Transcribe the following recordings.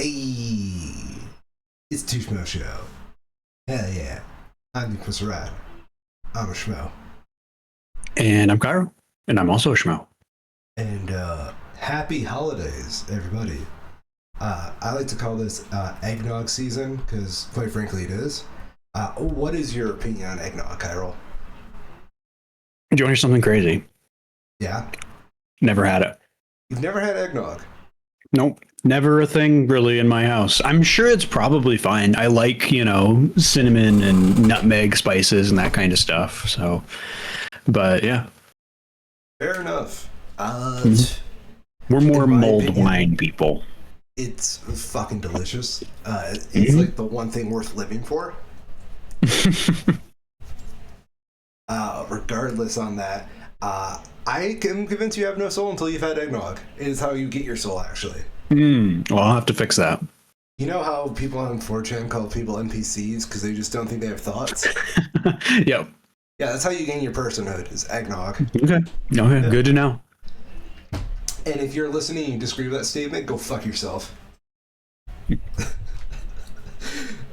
Hey, it's the Schmoes Show. Hell yeah. I'm Nicholas Rad. I'm a Schmo. And I'm Cairo, and I'm also a Schmo. And happy holidays, everybody. I like to call this eggnog season, because quite frankly it is. What is your opinion on eggnog, Cairo? Do you want to hear something crazy? Yeah? Never had it. You've never had eggnog? Nope. Never a thing really in my house. I'm sure it's probably fine. I like, cinnamon and nutmeg spices and that kind of stuff. So, but yeah. Fair enough. We're more In my mulled opinion, wine people. It's fucking delicious. It's like the one thing worth living for. Regardless on that, I am convinced you have no soul until you've had eggnog. It is how you get your soul, actually. Well, I'll have to fix that. You know how people on 4chan call people NPCs because they just don't think they have thoughts? Yep. Yeah, that's how you gain your personhood, is eggnog. Okay. Okay. Yeah. Good to know. And if you're listening and you disagree with that statement, go fuck yourself.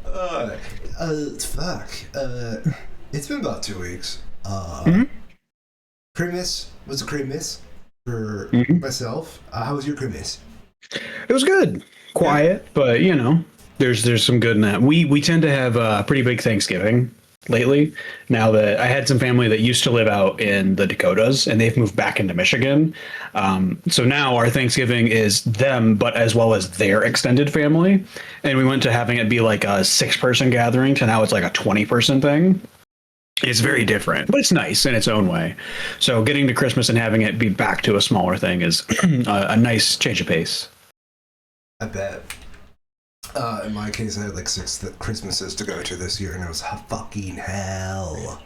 Fuck. It's been about 2 weeks. Christmas was a Christmas for myself. How was your Christmas? It was good. Quiet, but there's some good in that. We tend to have a pretty big Thanksgiving lately. Now that I had some family that used to live out in the Dakotas and they've moved back into Michigan. So now our Thanksgiving is them, but as well as their extended family. And we went to having it be like a 6-person gathering to now it's like a 20-person thing. It's very different, but it's nice in its own way. So getting to Christmas and having it be back to a smaller thing is a nice change of pace. I bet. In my case, I had like 6 Christmases to go to this year, and it was fucking hell.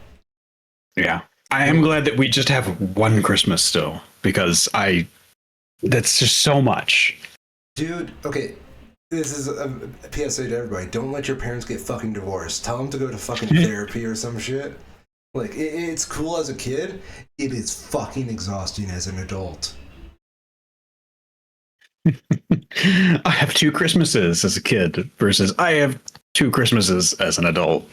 Yeah. I am glad that we just have one Christmas still, because that's just so much. Dude, okay, this is a PSA to everybody. Don't let your parents get fucking divorced. Tell them to go to fucking therapy or some shit. Like, it's cool as a kid. It is fucking exhausting as an adult. I have 2 Christmases as a kid versus I have 2 Christmases as an adult.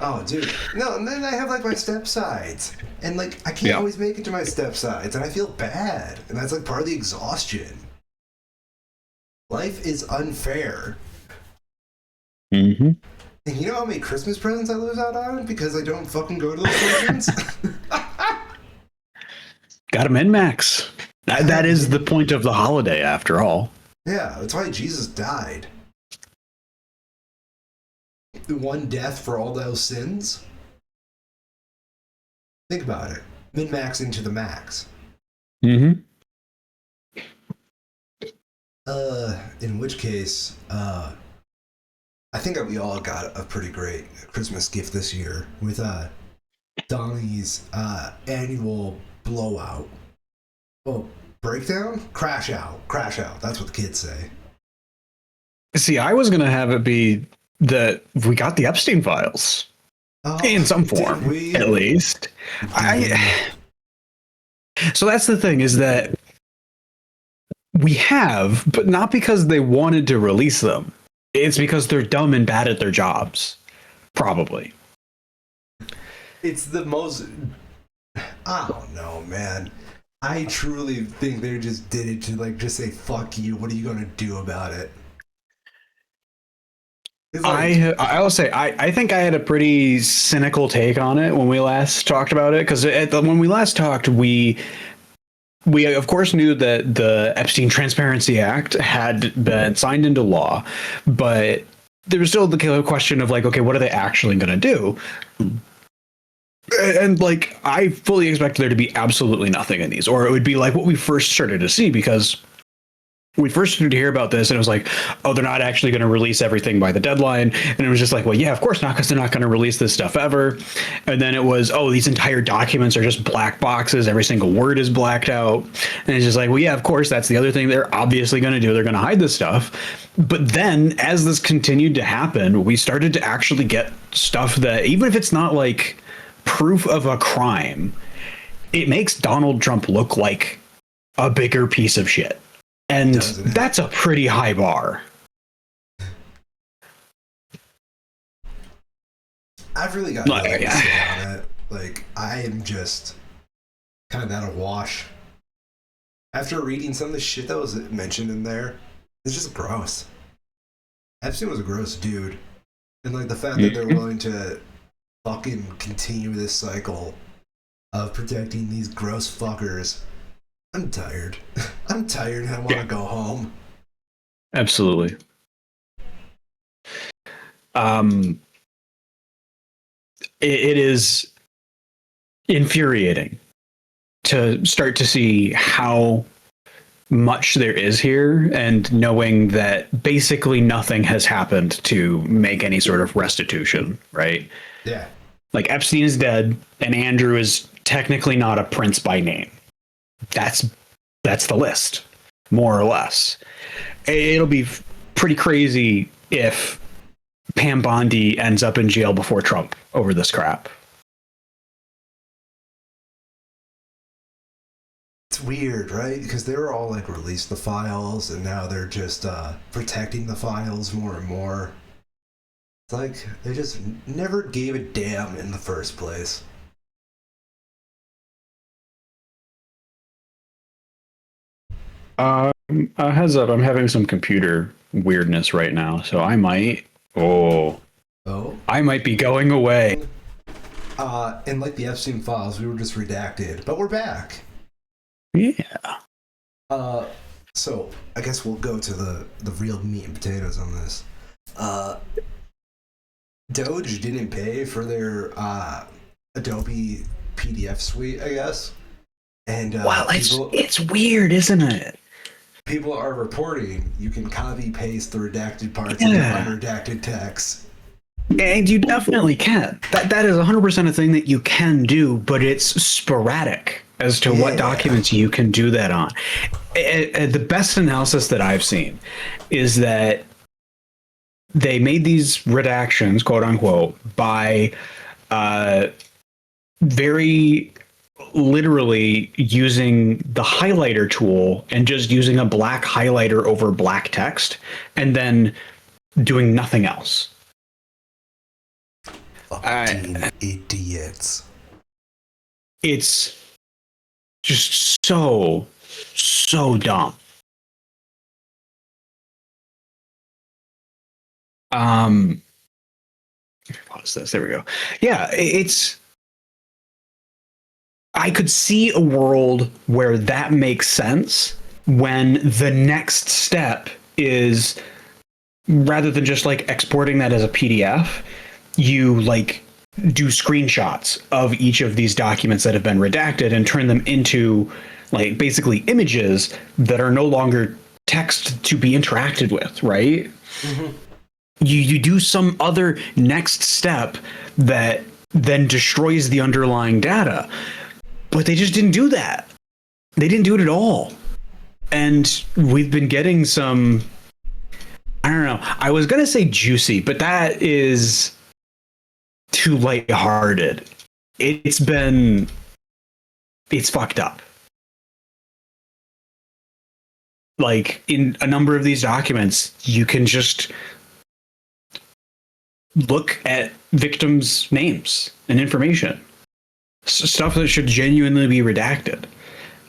Oh, dude. No, and then I have, like, my stepsides. And, like, I can't always make it to my stepsides, and I feel bad. And that's, like, part of the exhaustion. Life is unfair. Mm-hmm. And you know how many Christmas presents I lose out on because I don't fucking go to those presents? Got to min-max. That is the point of the holiday, after all. Yeah, that's why Jesus died. The one death for all those sins? Think about it. Min-maxing to the max. Mm-hmm. In which case, I think that we all got a pretty great Christmas gift this year with Donnie's annual blowout. Oh, breakdown? Crash out. Crash out. That's what the kids say. See, I was going to have it be that we got the Epstein files. In some form, at least. So that's the thing, is that we have, but not because they wanted to release them. It's because they're dumb and bad at their jobs. Probably. It's the most... I don't know, man. I truly think they just did it to, like, just say, fuck you, what are you gonna do about it? Like, I will say, I think I had a pretty cynical take on it when we last talked about it, because when we last talked, we of course knew that the Epstein Transparency Act had been signed into law, but there was still the question of, like, okay, what are they actually going to do? And, like, I fully expected there to be absolutely nothing in these, or it would be like what we first started to see, because we first started to hear about this and it was like, oh, they're not actually going to release everything by the deadline. And it was just like, well, yeah, of course not, because they're not going to release this stuff ever. And then it was, oh, these entire documents are just black boxes. Every single word is blacked out. And it's just like, well, yeah, of course, that's the other thing they're obviously going to do. They're going to hide this stuff. But then as this continued to happen, we started to actually get stuff that, even if it's not like proof of a crime, it makes Donald Trump look like a bigger piece of shit. And that's a pretty high bar. I've really got nothing to say on it. Like, I am just kind of at a wash. After reading some of the shit that was mentioned in there, it's just gross. Epstein was a gross dude. And, like, the fact that they're willing to fucking continue this cycle of protecting these gross fuckers. I'm tired. I'm tired and I want to go home. Absolutely. It is infuriating to start to see how much there is here and knowing that basically nothing has happened to make any sort of restitution, right? Yeah. Like Epstein is dead and Andrew is technically not a prince by name. That's the list, more or less. It'll be pretty crazy if Pam Bondi ends up in jail before Trump over this crap. It's weird, right? Because they were all like released the files and now they're just protecting the files more and more. It's like they just never gave a damn in the first place. Heads up, I'm having some computer weirdness right now, so I might. Oh, I might be going away. And like the Epstein files, we were just redacted, but we're back. Yeah. So I guess we'll go to the real meat and potatoes on this. Doge didn't pay for their Adobe PDF suite, I guess. And wow, it's weird, isn't it? People are reporting you can copy paste the redacted parts into unredacted text. And you definitely can. That is 100% a thing that you can do, but it's sporadic as to what documents you can do that on. The best analysis that I've seen is that they made these redactions, quote unquote, by very literally using the highlighter tool and just using a black highlighter over black text and then doing nothing else. Fucking idiots. It's just so dumb. Pause this. There we go. Yeah, I could see a world where that makes sense when the next step is, rather than just like exporting that as a PDF, you like do screenshots of each of these documents that have been redacted and turn them into like basically images that are no longer text to be interacted with, right? Mm-hmm. You do some other next step that then destroys the underlying data. But they just didn't do that. They didn't do it at all. And we've been getting some, I don't know, I was going to say juicy, but that is too lighthearted. It's fucked up. Like in a number of these documents, you can just look at victims' names and information. Stuff that should genuinely be redacted.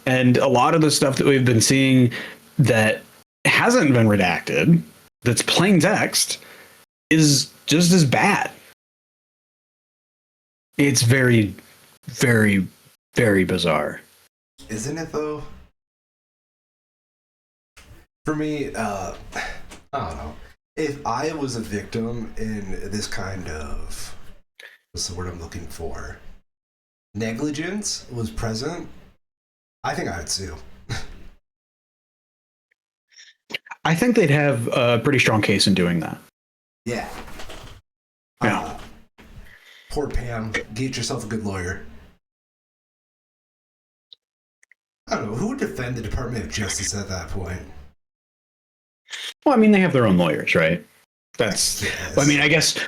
And a lot of the stuff that we've been seeing that hasn't been redacted, that's plain text, is just as bad. It's very, very, very bizarre. Isn't it though? For me, I don't know. If I was a victim in this kind of, what's the word I'm looking for? Negligence was present, I think I would sue. I think they'd have a pretty strong case in doing that. Yeah. Yeah. Poor Pam. Get yourself a good lawyer. I don't know. Who would defend the Department of Justice at that point? Well, I mean, they have their own lawyers, right? I mean, I guess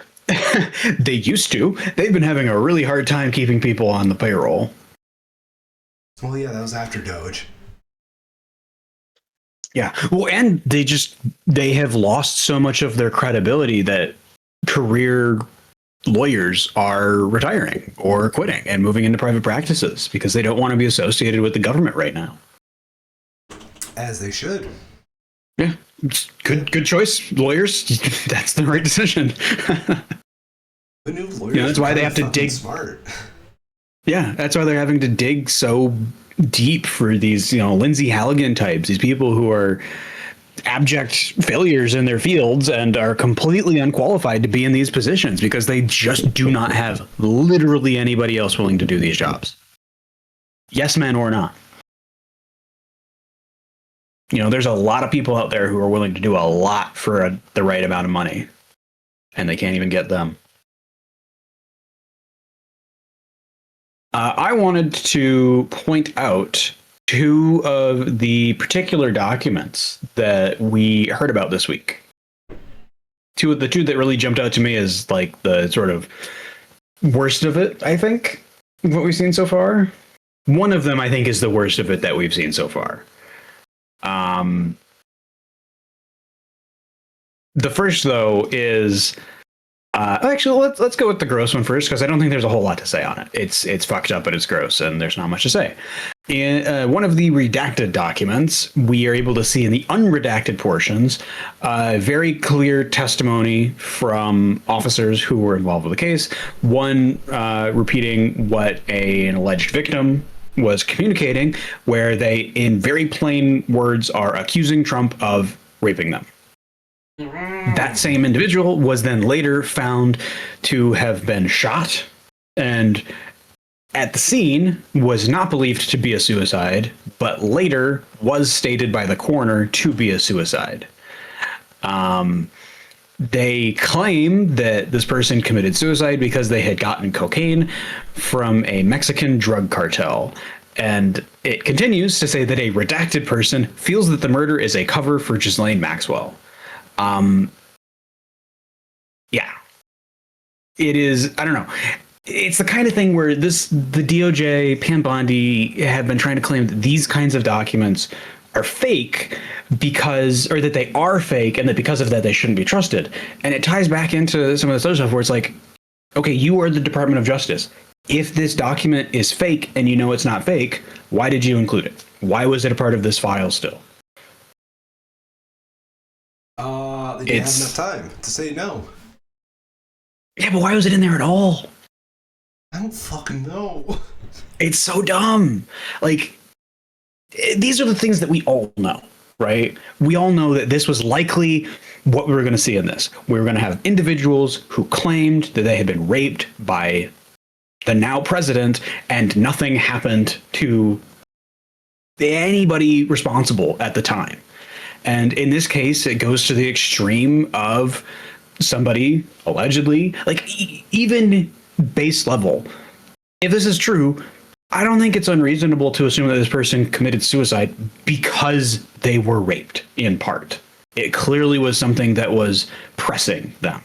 they used to. They've been having a really hard time keeping people on the payroll. Well, yeah, that was after Doge. Yeah. Well, and they have lost so much of their credibility that career lawyers are retiring or quitting and moving into private practices because they don't want to be associated with the government right now. As they should. Yeah, it's good choice, lawyers. That's the right decision. The new lawyers, that's why they have to dig smart. Yeah, that's why they're having to dig so deep for these, Lindsay Halligan types, these people who are abject failures in their fields and are completely unqualified to be in these positions because they just do not have literally anybody else willing to do these jobs. Yes, men or not. There's a lot of people out there who are willing to do a lot for the right amount of money, and they can't even get them. I wanted to point out two of the particular documents that we heard about this week. Two that really jumped out to me as like the sort of worst of it, I think, what we've seen so far. One of them, I think, is the worst of it that we've seen so far. The first, though, is actually let's go with the gross one first because I don't think there's a whole lot to say on it. It's fucked up, but it's gross, and there's not much to say. In one of the redacted documents, we are able to see in the unredacted portions very clear testimony from officers who were involved with the case. One repeating what an alleged victim was communicating, where they, in very plain words, are accusing Trump of raping them. That same individual was then later found to have been shot and at the scene was not believed to be a suicide, but later was stated by the coroner to be a suicide. They claim that this person committed suicide because they had gotten cocaine from a Mexican drug cartel. And it continues to say that a redacted person feels that the murder is a cover for Ghislaine Maxwell. Yeah, it is. I don't know. It's the kind of thing where the DOJ, Pam Bondi have been trying to claim that these kinds of documents are fake or that they are fake and that because of that, they shouldn't be trusted. And it ties back into some of this other stuff where it's like, okay, you are the Department of Justice. If this document is fake and you know it's not fake, why did you include it? Why was it a part of this file still? They didn't have enough time to say no. Yeah, but why was it in there at all? I don't fucking know. It's so dumb. Like, these are the things that we all know, right? We all know that this was likely what we were going to see in this. We were going to have individuals who claimed that they had been raped by the now president and nothing happened to anybody responsible at the time. And in this case, it goes to the extreme of somebody allegedly, like even base level. If this is true, I don't think it's unreasonable to assume that this person committed suicide because they were raped in part. It clearly was something that was pressing them.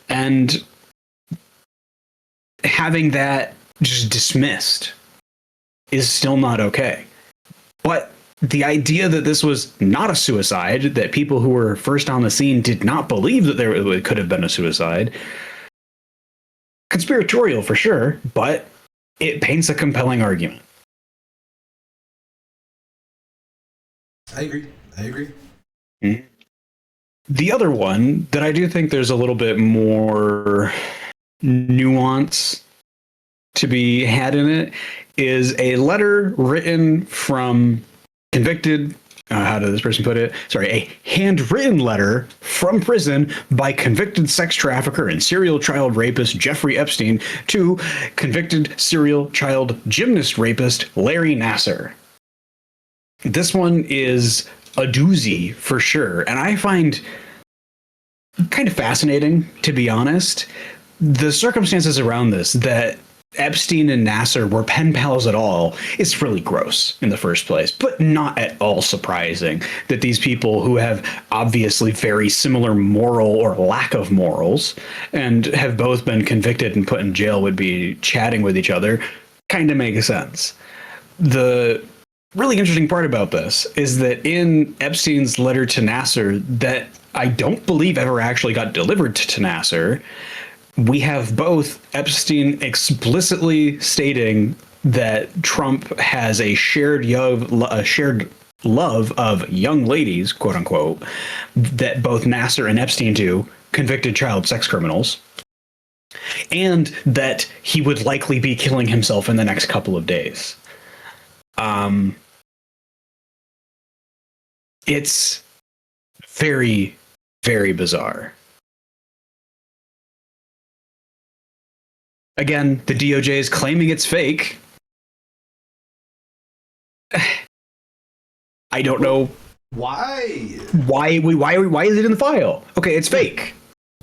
And having that just dismissed is still not okay. But the idea that this was not a suicide, that people who were first on the scene did not believe that it could have been a suicide, conspiratorial for sure, but it paints a compelling argument. I agree. Mm-hmm. The other one that I do think there's a little bit more nuance to be had in it is a letter written from convicted, how did this person put it? Sorry, a handwritten letter from prison by convicted sex trafficker and serial child rapist Jeffrey Epstein to convicted serial child gymnast rapist Larry Nassar. This one is a doozy for sure, and I find kind of fascinating, to be honest, the circumstances around this, that Epstein and Nassar were pen pals at all, is really gross in the first place, but not at all surprising that these people who have obviously very similar moral or lack of morals and have both been convicted and put in jail would be chatting with each other kind of makes sense. The really interesting part about this is that in Epstein's letter to Nassar, that I don't believe ever actually got delivered to Nassar, we have both Epstein explicitly stating that Trump has a shared love of young ladies, quote unquote, that both Nassar and Epstein do, convicted child sex criminals, and that he would likely be killing himself in the next couple of days. It's very, very bizarre. Again, the DOJ is claiming it's fake. I don't know Why? why is it in the file? Okay, it's fake.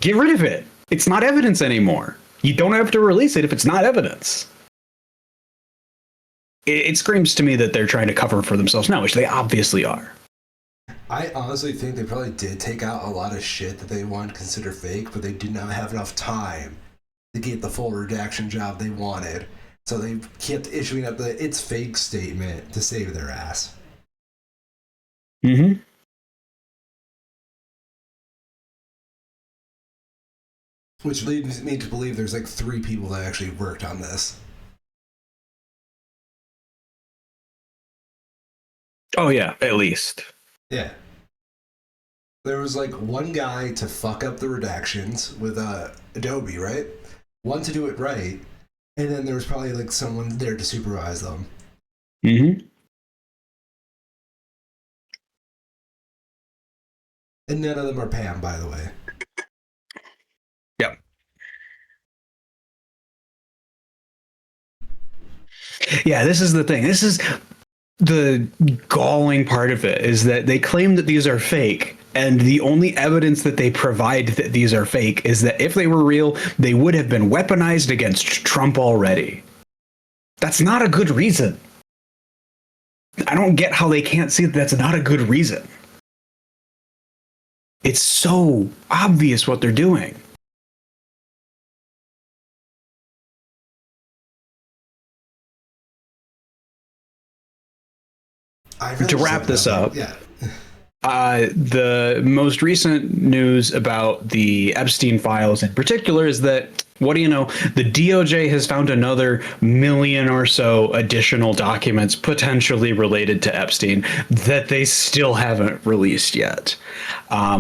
Get rid of it. It's not evidence anymore. You don't have to release it if it's not evidence. It screams to me that they're trying to cover for themselves now, which they obviously are. I honestly think they probably did take out a lot of shit that they wanted to consider fake, but they did not have enough time to get the full redaction job they wanted. So they kept issuing up the "it's fake" statement to save their ass. Mm-hmm. Which leads me to believe there's like 3 people that actually worked on this. Oh yeah, at least. Yeah. There was like one guy to fuck up the redactions with Adobe, right? One to do it right, and then there was probably like someone there to supervise them. Mm-hmm. And none of them are Pam, by the way. Yep. Yeah, this is the thing. This is the galling part of it, is that they claim that these are fake, and the only evidence that they provide that these are fake is that if they were real, they would have been weaponized against Trump already. That's not a good reason. I don't get how they can't see that that's not a good reason. It's so obvious what they're doing. To wrap this up, yeah. The most recent news about the Epstein files in particular is that, what do you know, the DOJ has found another million or so additional documents potentially related to Epstein that they still haven't released yet.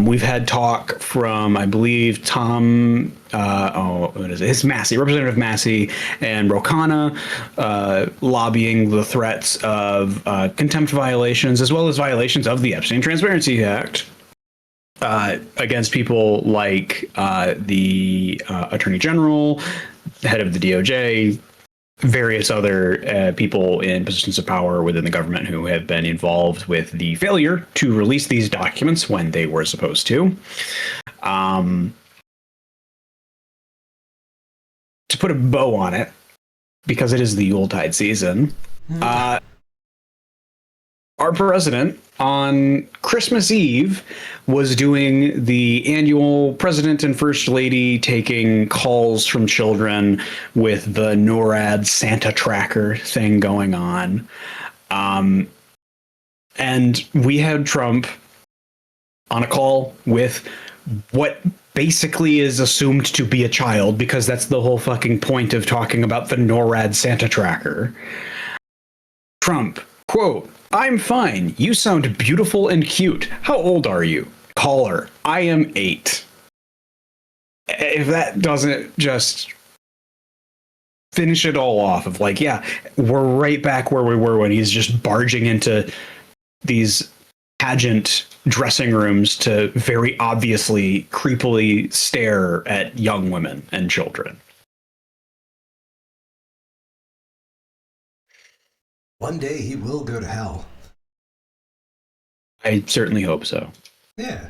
We've had talk from, I believe, Tom, what is it? It's Massey, Representative Massey, and Rokana, lobbying the threats of contempt violations as well as violations of the Epstein Transparency Act against people like the Attorney General, head of the DOJ, various other people in positions of power within the government who have been involved with the failure to release these documents when they were supposed to. To put a bow on it, because it is the Yuletide season, our president on Christmas Eve was doing the annual president and first lady taking calls from children with the NORAD Santa tracker thing going on. And we had Trump on a call with what basically is assumed to be a child, because that's the whole fucking point of talking about the NORAD Santa tracker. Trump, quote, "I'm fine. You sound beautiful and cute. How old are you?" Caller, "I am 8. If that doesn't just finish it all off of like, yeah, we're right back where we were when he's just barging into these pageant dressing rooms to very obviously creepily stare at young women and children. One day he will go to hell. I certainly hope so. Yeah.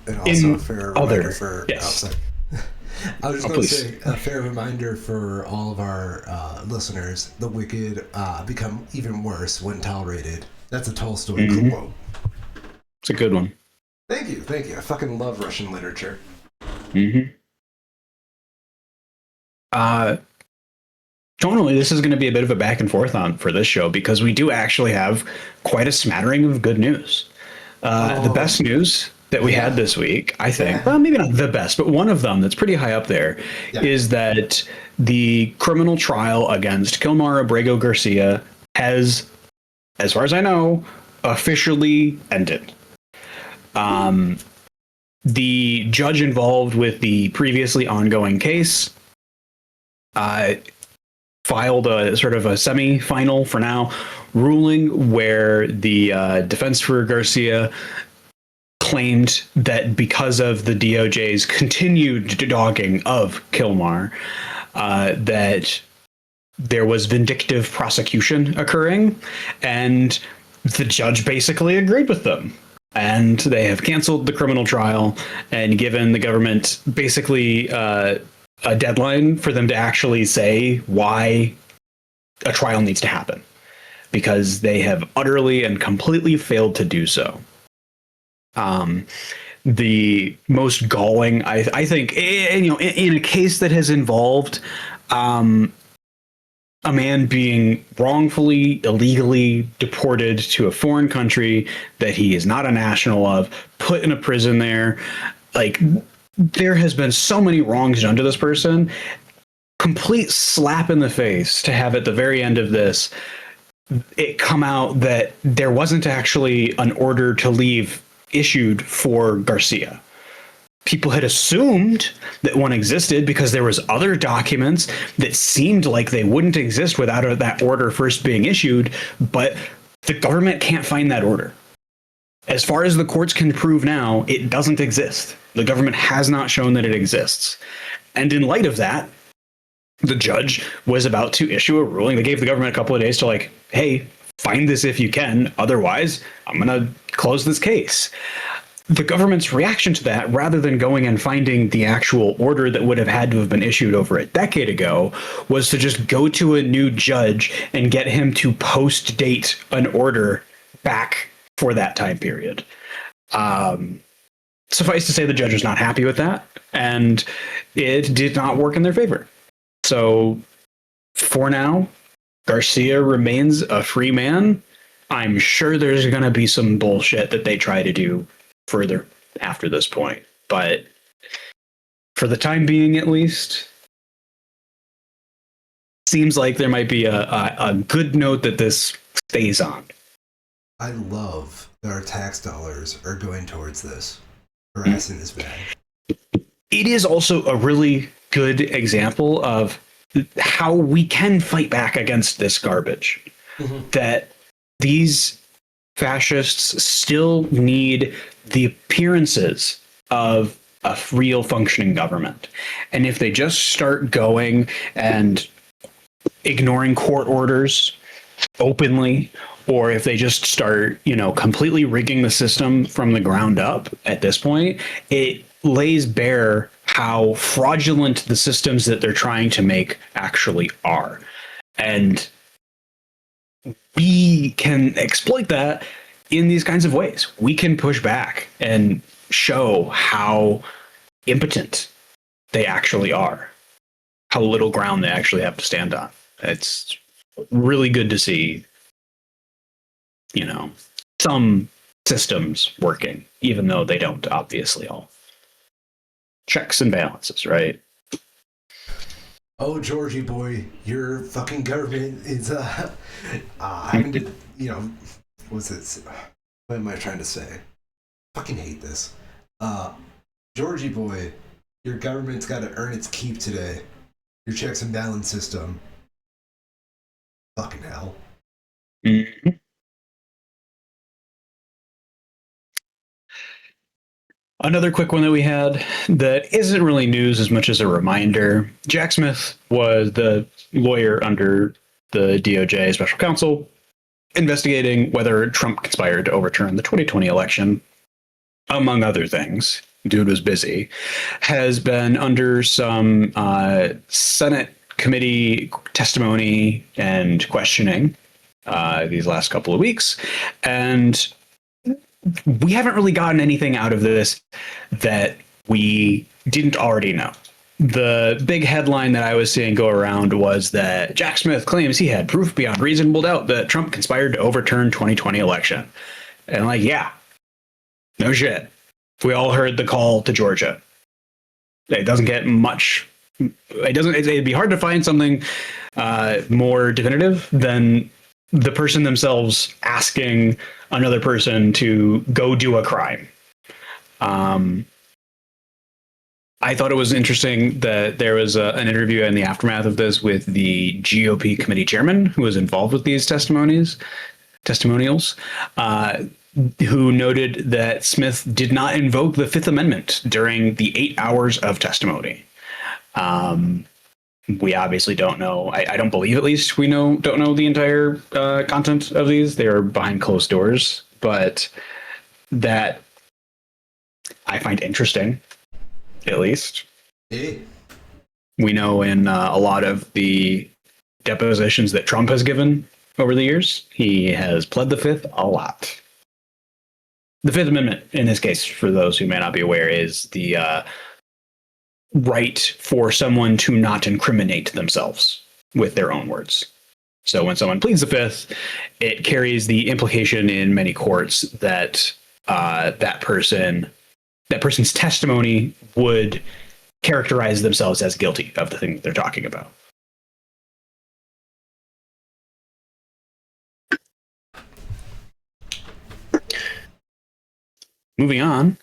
And also a fair reminder for outside. I was just going to say a fair reminder for all of our listeners: the wicked become even worse when tolerated. That's a Tolstoy quote. It's a good one. Thank you. I fucking love Russian literature. tonally, this is going to be a bit of a back and forth on for this show because we do actually have quite a smattering of good news. The best news that we had this week, I think, well, maybe not the best, but one of them that's pretty high up there is that the criminal trial against Kilmar Abrego Garcia has, as far as I know, officially ended. The judge involved with the previously ongoing case filed a sort of a semi-final, for now, ruling where the defense for Garcia claimed that because of the DOJ's continued dogging of Kilmar, that there was vindictive prosecution occurring, and the judge basically agreed with them. And they have canceled the criminal trial and given the government basically a deadline for them to actually say why a trial needs to happen, because they have utterly and completely failed to do so. The most galling, I think, in a case that has involved a man being wrongfully, illegally deported to a foreign country that he is not a national of, put in a prison there. Like, there has been so many wrongs done to this person. Complete slap in the face to have at the very end of this it come out that there wasn't actually an order to leave issued for Garcia. People had assumed that one existed because there was other documents that seemed like they wouldn't exist without that order first being issued, but the government can't find that order. As far as the courts can prove now, it doesn't exist. The government has not shown that it exists. And in light of that, the judge was about to issue a ruling. They gave the government a couple of days to like, hey, find this if you can. Otherwise, I'm going to close this case. The government's reaction to that, rather than going and finding the actual order that would have had to have been issued over a decade ago, was to just go to a new judge and get him to post date an order back for that time period. Suffice to say, the judge was not happy with that, and it did not work in their favor. So for now, Garcia remains a free man. I'm sure there's going to be some bullshit that they try to do further after this point, but for the time being, at least, seems like there might be a good note that this stays on. I love that our tax dollars are going towards this, harassing this man. It is also a really good example of how we can fight back against this garbage. That these fascists still need the appearances of a real functioning government. And if they just start going and ignoring court orders openly, or if they just start, completely rigging the system from the ground up at this point, it lays bare how fraudulent the systems that they're trying to make actually are. And we can exploit that in these kinds of ways. We can push back and show how impotent they actually are, how little ground they actually have to stand on. It's really good to see, some systems working, even though they don't obviously all. Checks and balances, right? Oh, Georgie boy, your fucking government is having to, what's it? What am I trying to say? Fucking hate this. Georgie boy, your government's got to earn its keep today. Your checks and balance system. Fucking hell. Mm-hmm. Another quick one that we had that isn't really news as much as a reminder. Jack Smith was the lawyer under the DOJ special counsel investigating whether Trump conspired to overturn the 2020 election, among other things. Dude was busy. Has been under some Senate committee testimony and questioning these last couple of weeks. And we haven't really gotten anything out of this that we didn't already know. the big headline that I was seeing go around was that Jack Smith claims he had proof beyond reasonable doubt that Trump conspired to overturn 2020 election. And like, yeah, no shit. We all heard the call to Georgia. It doesn't get much. It doesn't. It'd be hard to find something more definitive than the person themselves asking another person to go do a crime. I thought it was interesting that there was an interview in the aftermath of this with the GOP committee chairman who was involved with these testimonials, who noted that Smith did not invoke the Fifth Amendment during the 8 hours of testimony. We obviously don't know. I don't believe, at least, don't know the entire content of these. They are behind closed doors, but that I find interesting. At least. Hey. We know in a lot of the depositions that Trump has given over the years, he has pled the Fifth a lot. The Fifth Amendment, in this case, for those who may not be aware, is the right for someone to not incriminate themselves with their own words. So when someone pleads the Fifth, it carries the implication in many courts that that person's testimony would characterize themselves as guilty of the thing that they're talking about. Moving on.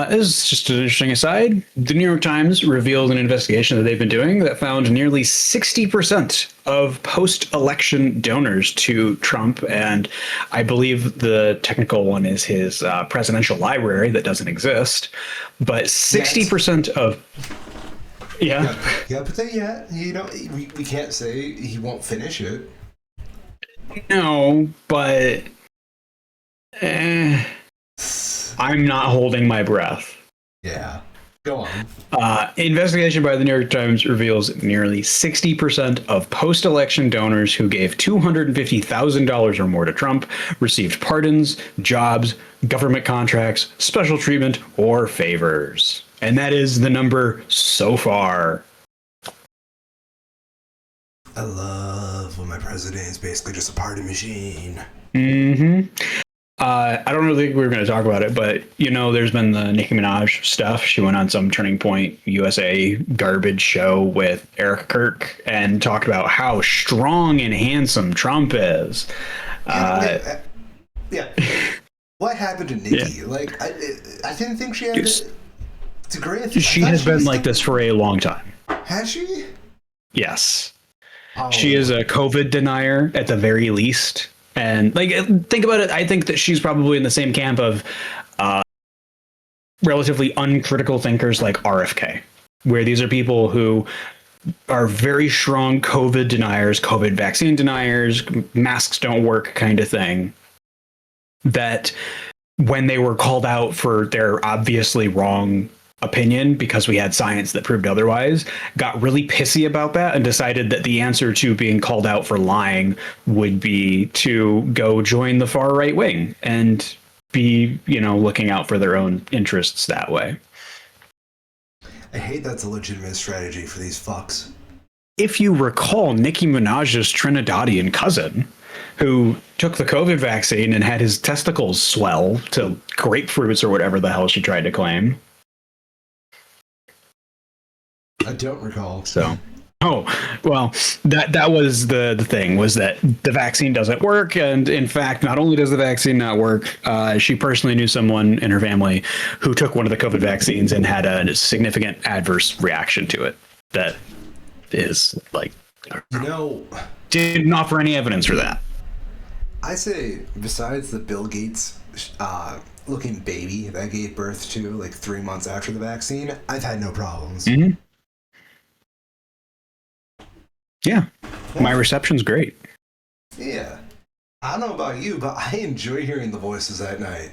This is just an interesting aside. The New York Times revealed an investigation that they've been doing that found nearly 60% of post-election donors to Trump, and I believe the technical one is his presidential library that doesn't exist, but 60% of... Yeah. Yeah, but then, we can't say he won't finish it. No, but... I'm not holding my breath. Yeah. Go on. Investigation by the New York Times reveals nearly 60% of post-election donors who gave $250,000 or more to Trump received pardons, jobs, government contracts, special treatment, or favors. And that is the number so far. I love when my president is basically just a party machine. Mm-hmm. I don't really think we were going to talk about it, but, there's been the Nicki Minaj stuff. She went on some Turning Point USA garbage show with Eric Kirk and talked about how strong and handsome Trump is. Yeah. What happened to Nicki? Yeah. Like, I didn't think she had to grant. She has been like this for a long time. Has she? Yes. Oh. She is a COVID denier at the very least. And think about it. I think that she's probably in the same camp of relatively uncritical thinkers like RFK, where these are people who are very strong COVID deniers, COVID vaccine deniers, masks don't work kind of thing. That when they were called out for their obviously wrong opinion because we had science that proved otherwise, got really pissy about that and decided that the answer to being called out for lying would be to go join the far right wing and be, looking out for their own interests that way. I hate that's a legitimate strategy for these fucks. If you recall, Nicki Minaj's Trinidadian cousin, who took the COVID vaccine and had his testicles swell to grapefruits or whatever the hell she tried to claim. I don't recall. So, that was the thing, was that the vaccine doesn't work. And in fact, not only does the vaccine not work, she personally knew someone in her family who took one of the COVID vaccines and had a significant adverse reaction to it. That is didn't offer any evidence for that. I say, besides the Bill Gates looking baby that gave birth to 3 months after the vaccine, I've had no problems. Mm-hmm. Yeah, my reception's great. Yeah. I don't know about you, but I enjoy hearing the voices at night.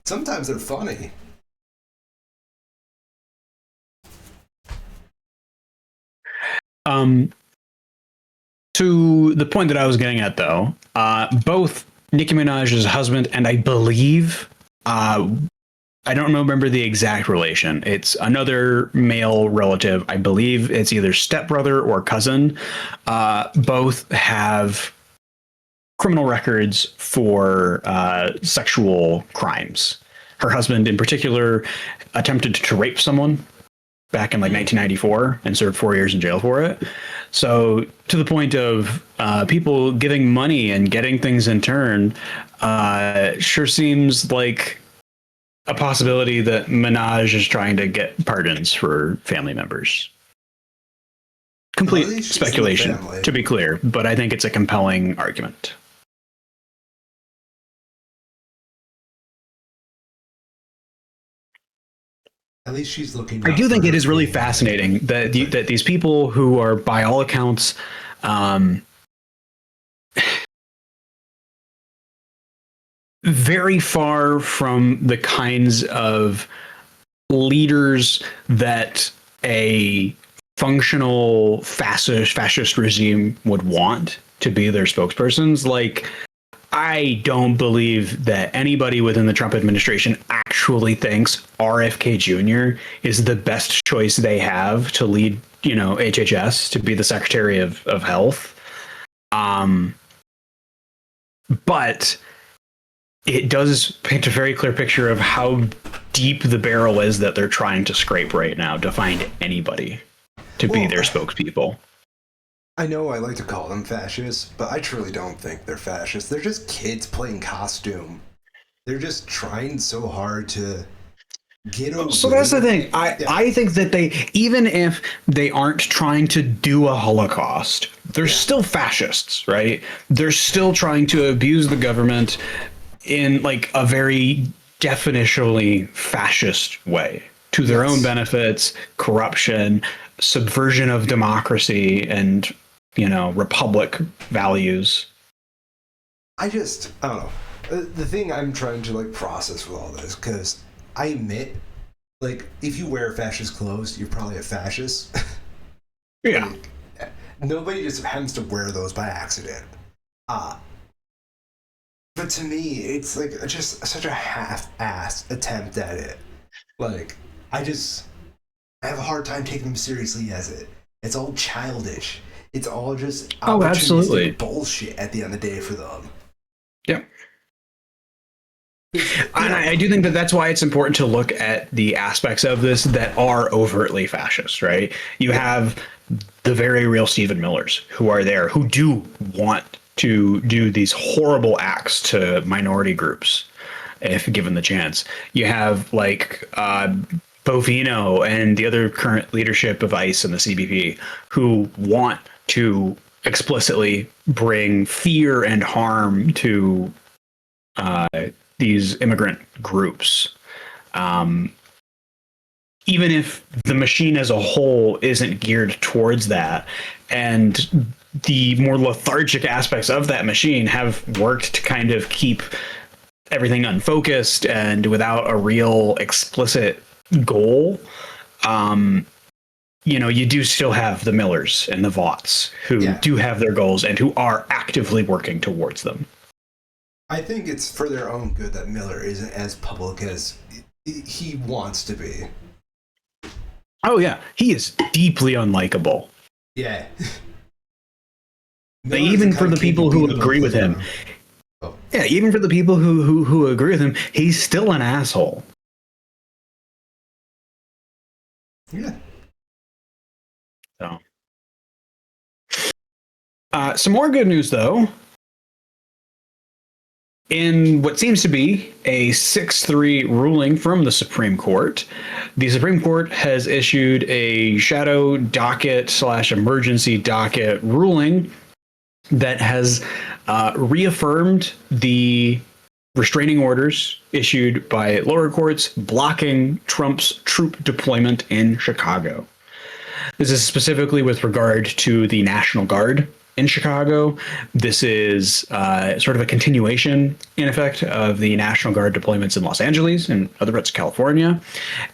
Sometimes they're funny. To the point that I was getting at, though, both Nicki Minaj's husband and I believe I don't remember the exact relation. It's another male relative. I believe it's either stepbrother or cousin. Both have criminal records for sexual crimes. Her husband, in particular, attempted to rape someone back in like 1994 and served 4 years in jail for it. So to the point of people giving money and getting things in turn, sure seems like a possibility that Minaj is trying to get pardons for family members. Complete speculation, to be clear, but I think it's a compelling argument. At least she's looking. I do think it is really fascinating that that these people who are, by all accounts, very far from the kinds of leaders that a functional fascist regime would want to be their spokespersons. Like, I don't believe that anybody within the Trump administration actually thinks RFK Jr. is the best choice they have to lead, HHS, to be the Secretary of Health. But it does paint a very clear picture of how deep the barrel is that they're trying to scrape right now to find anybody to be their spokespeople. I know I like to call them fascists, but I truly don't think they're fascists. They're just kids playing costume. They're just trying so hard to get over. So that's the thing. I think that even if they aren't trying to do a Holocaust, they're still fascists, right? They're still trying to abuse the government in like a very definitionally fascist way to their own benefits, corruption, subversion of democracy, and republic values. I don't know. The thing I'm trying to process with all this, because I admit, if you wear fascist clothes, you're probably a fascist. Yeah. Nobody just happens to wear those by accident. But to me, it's just such a half-assed attempt at it. I have a hard time taking them seriously as it. It's all childish. It's all just absolutely bullshit at the end of the day for them. Yep. And I do think that that's why it's important to look at the aspects of this that are overtly fascist, right? You have the very real Stephen Millers who are there, who do want to do these horrible acts to minority groups if given the chance. You have Bovino and the other current leadership of ICE and the CBP who want to explicitly bring fear and harm to these immigrant groups. Even if the machine as a whole isn't geared towards that, and the more lethargic aspects of that machine have worked to kind of keep everything unfocused and without a real explicit goal, you do still have the Millers and the Vaughts who do have their goals and who are actively working towards them. I think it's for their own good that Miller isn't as public as he wants to be. Oh yeah, he is deeply unlikable. Yeah. Even for the people who agree with him. Oh. Yeah, even for the people who agree with him, he's still an asshole. Yeah. So. Some more good news, though. In what seems to be a 6-3 ruling from the Supreme Court, the Supreme Court has issued a shadow docket / emergency docket ruling that has reaffirmed the restraining orders issued by lower courts blocking Trump's troop deployment in Chicago. This is specifically with regard to the National Guard in Chicago. This is sort of a continuation, in effect, of the National Guard deployments in Los Angeles and other parts of California.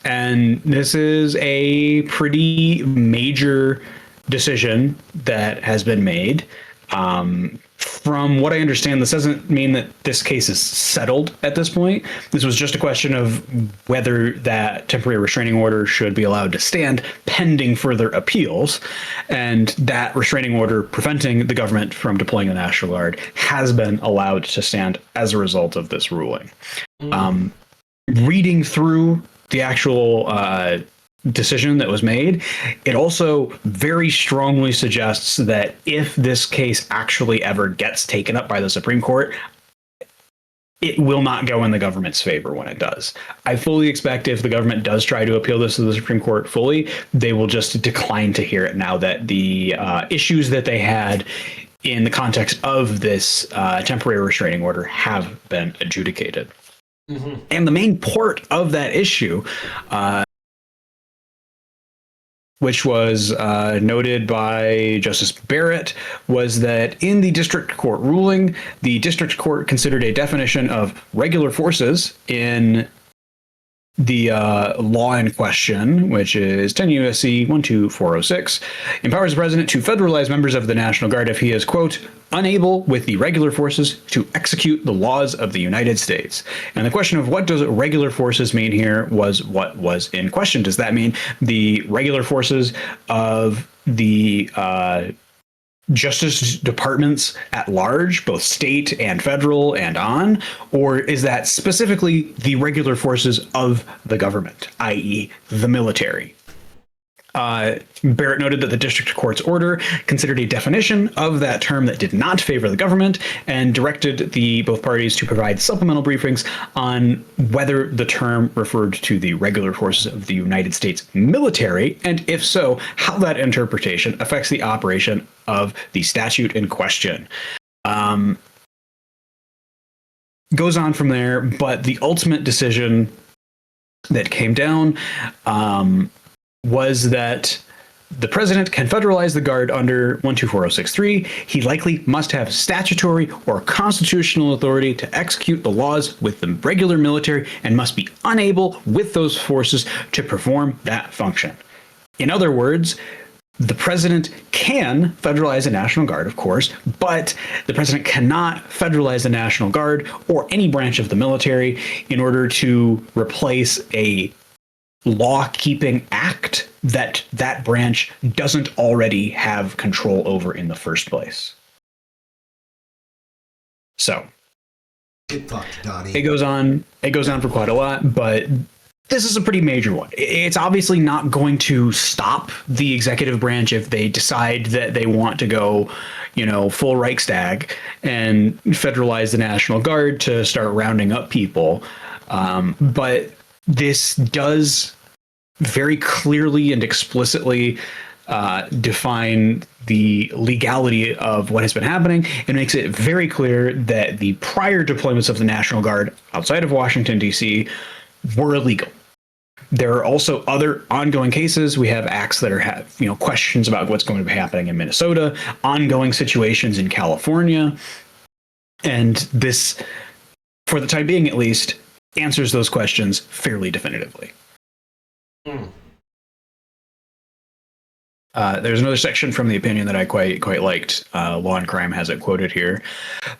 And this is a pretty major decision that has been made. From what I understand, this doesn't mean that this case is settled at this point. This was just a question of whether that temporary restraining order should be allowed to stand pending further appeals. And that restraining order preventing the government from deploying the National Guard has been allowed to stand as a result of this ruling. Reading through the actual decision that was made, it also very strongly suggests that if this case actually ever gets taken up by the Supreme Court, it will not go in the government's favor when it does. I fully expect if the government does try to appeal this to the Supreme Court fully, they will just decline to hear it now that the issues that they had in the context of this temporary restraining order have been adjudicated. And the main port of that issue, which was noted by Justice Barrett, was that in the district court ruling, the district court considered a definition of regular forces in the law in question, which is 10 U.S.C. 12406, empowers the president to federalize members of the National Guard if he is, quote, unable with the regular forces to execute the laws of the United States. And the question of what does regular forces mean here was what was in question. Does that mean the regular forces of the justice departments at large, both state and federal and on, or is that specifically the regular forces of the government, i.e. the military? Barrett noted that the district court's order considered a definition of that term that did not favor the government and directed the both parties to provide supplemental briefings on whether the term referred to the regular forces of the United States military, and if so, how that interpretation affects the operation of the statute in question. Goes on from there, but the ultimate decision that came down was that the president can federalize the Guard under 124063. He likely must have statutory or constitutional authority to execute the laws with the regular military and must be unable with those forces to perform that function. In other words, the president can federalize the National Guard, of course, but the president cannot federalize the National Guard or any branch of the military in order to replace a law-keeping act that that branch doesn't already have control over in the first place. So get fucked, Donnie. It goes on for quite a lot, but this is a pretty major one. It's obviously not going to stop the executive branch if they decide that they want to go, full Reichstag and federalize the National Guard to start rounding up people. But this does very clearly and explicitly define the legality of what has been happening. It makes it very clear that the prior deployments of the National Guard outside of Washington, D.C. were illegal. There are also other ongoing cases. We have acts that have questions about what's going to be happening in Minnesota, ongoing situations in California, and this, for the time being at least, answers those questions fairly definitively. There's another section from the opinion that I quite liked. Law and Crime has it quoted here.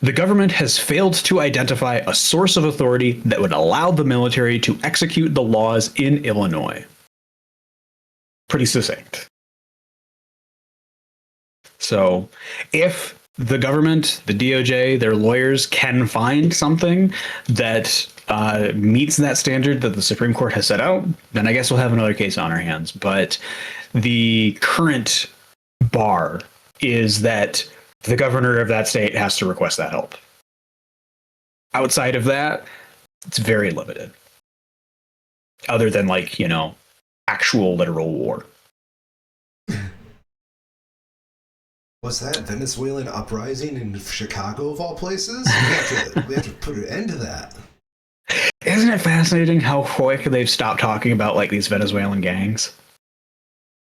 The government has failed to identify a source of authority that would allow the military to execute the laws in Illinois. Pretty succinct. So if the government, the DOJ, their lawyers can find something that meets that standard that the Supreme Court has set out, then I guess we'll have another case on our hands. But the current bar is that the governor of that state has to request that help. Outside of that, it's very limited. Other than actual literal war. Was that Venezuelan uprising in Chicago of all places? We have to put an end to that. Isn't it fascinating how quick they've stopped talking about these Venezuelan gangs?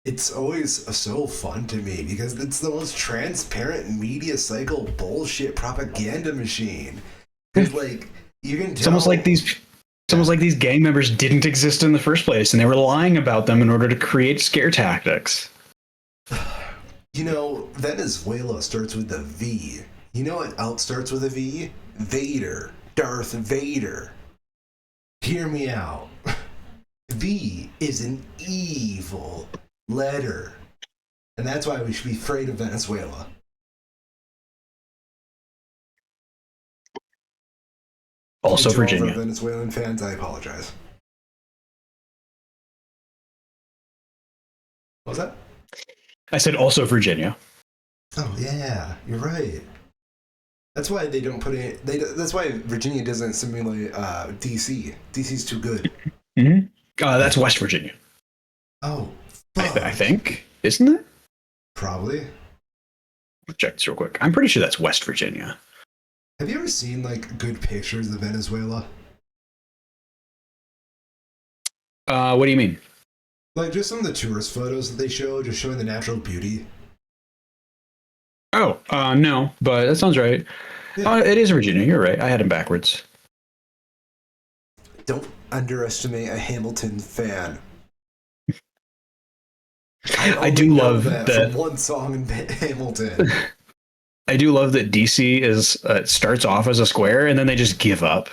It's always so fun to me because it's the most transparent media cycle bullshit propaganda machine. Because you can tell. It's almost like these gang members didn't exist in the first place, and they were lying about them in order to create scare tactics. You know, Venezuela starts with a V. You know what else starts with a V? Vader. Darth Vader. Hear me out. V is an evil letter. And that's why we should be afraid of Venezuela. Also To all of our Virginia. Venezuelan fans, I apologize. What was that? I said also Virginia. Oh yeah, you're right. That's why they don't put it. That's why Virginia doesn't simulate DC. DC's too good. Mm-hmm. That's West Virginia. Oh, I fuck. think, isn't it? Probably. Check this real quick. I'm pretty sure that's West Virginia. Have you ever seen like good pictures of Venezuela? What do you mean? Like just some of the tourist photos that they show, just showing the natural beauty. Oh, no, but that sounds right. Yeah. It is Virginia. You're right. I had him backwards. Don't underestimate a Hamilton fan. I do love that from one song in Hamilton. I do love that DC is starts off as a square and then they just give up.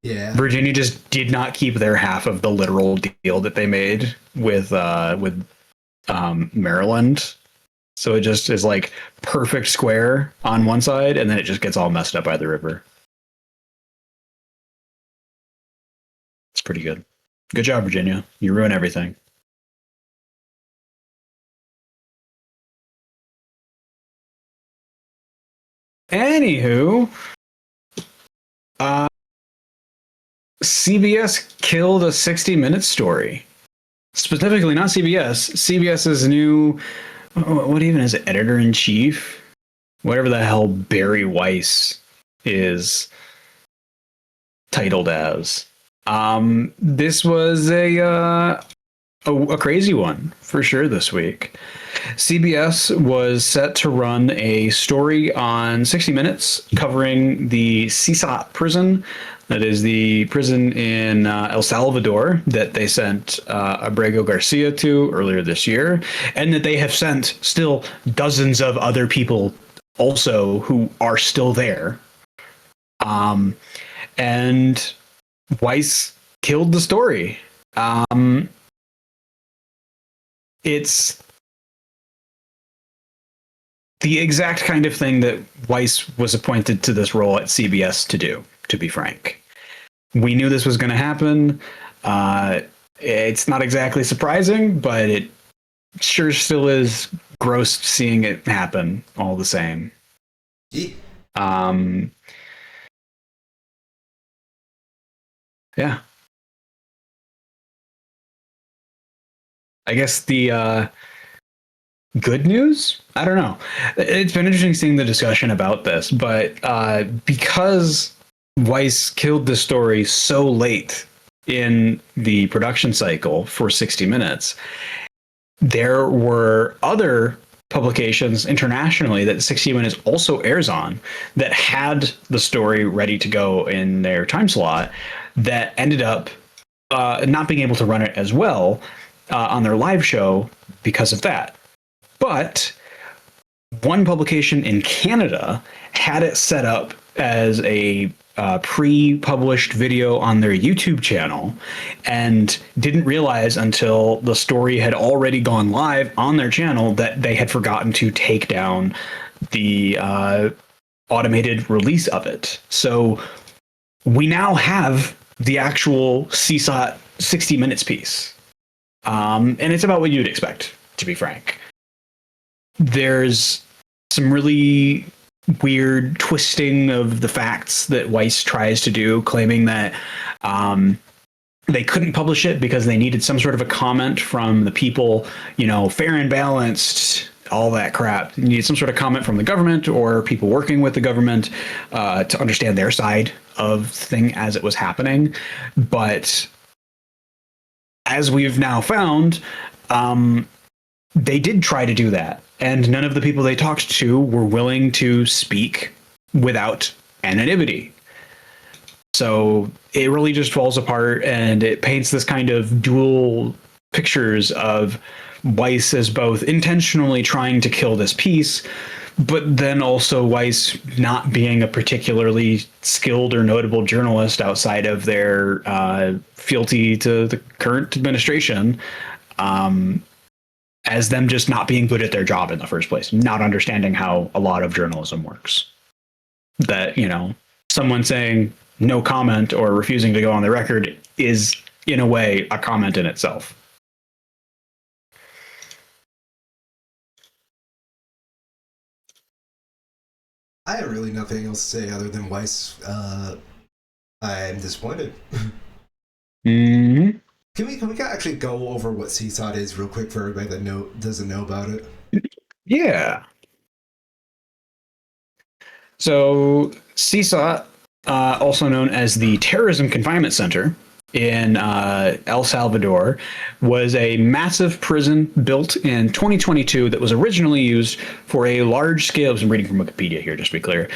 Yeah. Virginia just did not keep their half of the literal deal that they made with Maryland. So it just is like perfect square on one side, and then it just gets all messed up by the river. It's pretty good. Good job, Virginia. You ruin everything. Anywho, CBS killed a 60 Minutes story. Specifically, not CBS. CBS's new, what even is it, editor in chief? Whatever the hell Barry Weiss is titled as. This was a crazy one for sure this week. CBS was set to run a story on 60 Minutes covering the CSAT prison. That is the prison in El Salvador that they sent Abrego Garcia to earlier this year, and that they have sent still dozens of other people also who are still there. And Weiss killed the story. It's the exact kind of thing that Weiss was appointed to this role at CBS to do, to be frank. We knew this was going to happen. It's not exactly surprising, but it sure still is gross seeing it happen all the same. Yeah. I guess the good news? I don't know. It's been interesting seeing the discussion about this, but because Weiss killed the story so late in the production cycle for 60 Minutes, there were other publications internationally that 60 Minutes also airs on that had the story ready to go in their time slot that ended up not being able to run it as well on their live show because of that. But one publication in Canada had it set up as a pre-published video on their YouTube channel and didn't realize until the story had already gone live on their channel that they had forgotten to take down the automated release of it. So we now have the actual CSAT 60 Minutes piece. And it's about what you'd expect, to be frank. There's some really weird twisting of the facts that Weiss tries to do, claiming that they couldn't publish it because they needed some sort of a comment from the people, fair and balanced, all that crap. You need some sort of comment from the government or people working with the government to understand their side of the thing as it was happening. But as we've now found, they did try to do that, and none of the people they talked to were willing to speak without anonymity. So it really just falls apart, and it paints this kind of dual pictures of Weiss as both intentionally trying to kill this piece, but then also Weiss not being a particularly skilled or notable journalist outside of their fealty to the current administration, as them just not being good at their job in the first place, not understanding how a lot of journalism works. That, someone saying no comment or refusing to go on the record is, in a way, a comment in itself. I have really nothing else to say other than Weiss. I'm disappointed. Mm-hmm. Can we actually go over what CSOT is real quick for everybody that doesn't know about it? Yeah. So CSOT, also known as the Terrorism Confinement Center in El Salvador, was a massive prison built in 2022 that was originally used for a large-scale, I'm reading from Wikipedia here, just to be clear,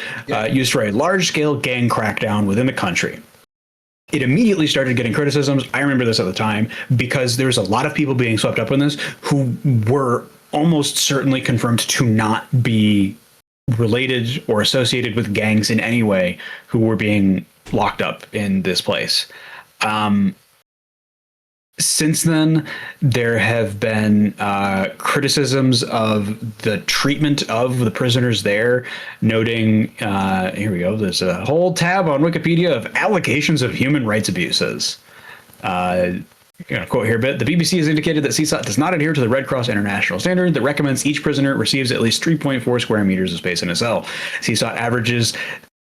used for a large-scale gang crackdown within the country. It immediately started getting criticisms. I remember this at the time because there was a lot of people being swept up in this who were almost certainly confirmed to not be related or associated with gangs in any way who were being locked up in this place. Since then, there have been criticisms of the treatment of the prisoners there, noting, here we go, there's a whole tab on Wikipedia of allegations of human rights abuses. Quote here a bit. The BBC has indicated that CSOT does not adhere to the Red Cross International standard that recommends each prisoner receives at least 3.4 square meters of space in a cell. CSOT averages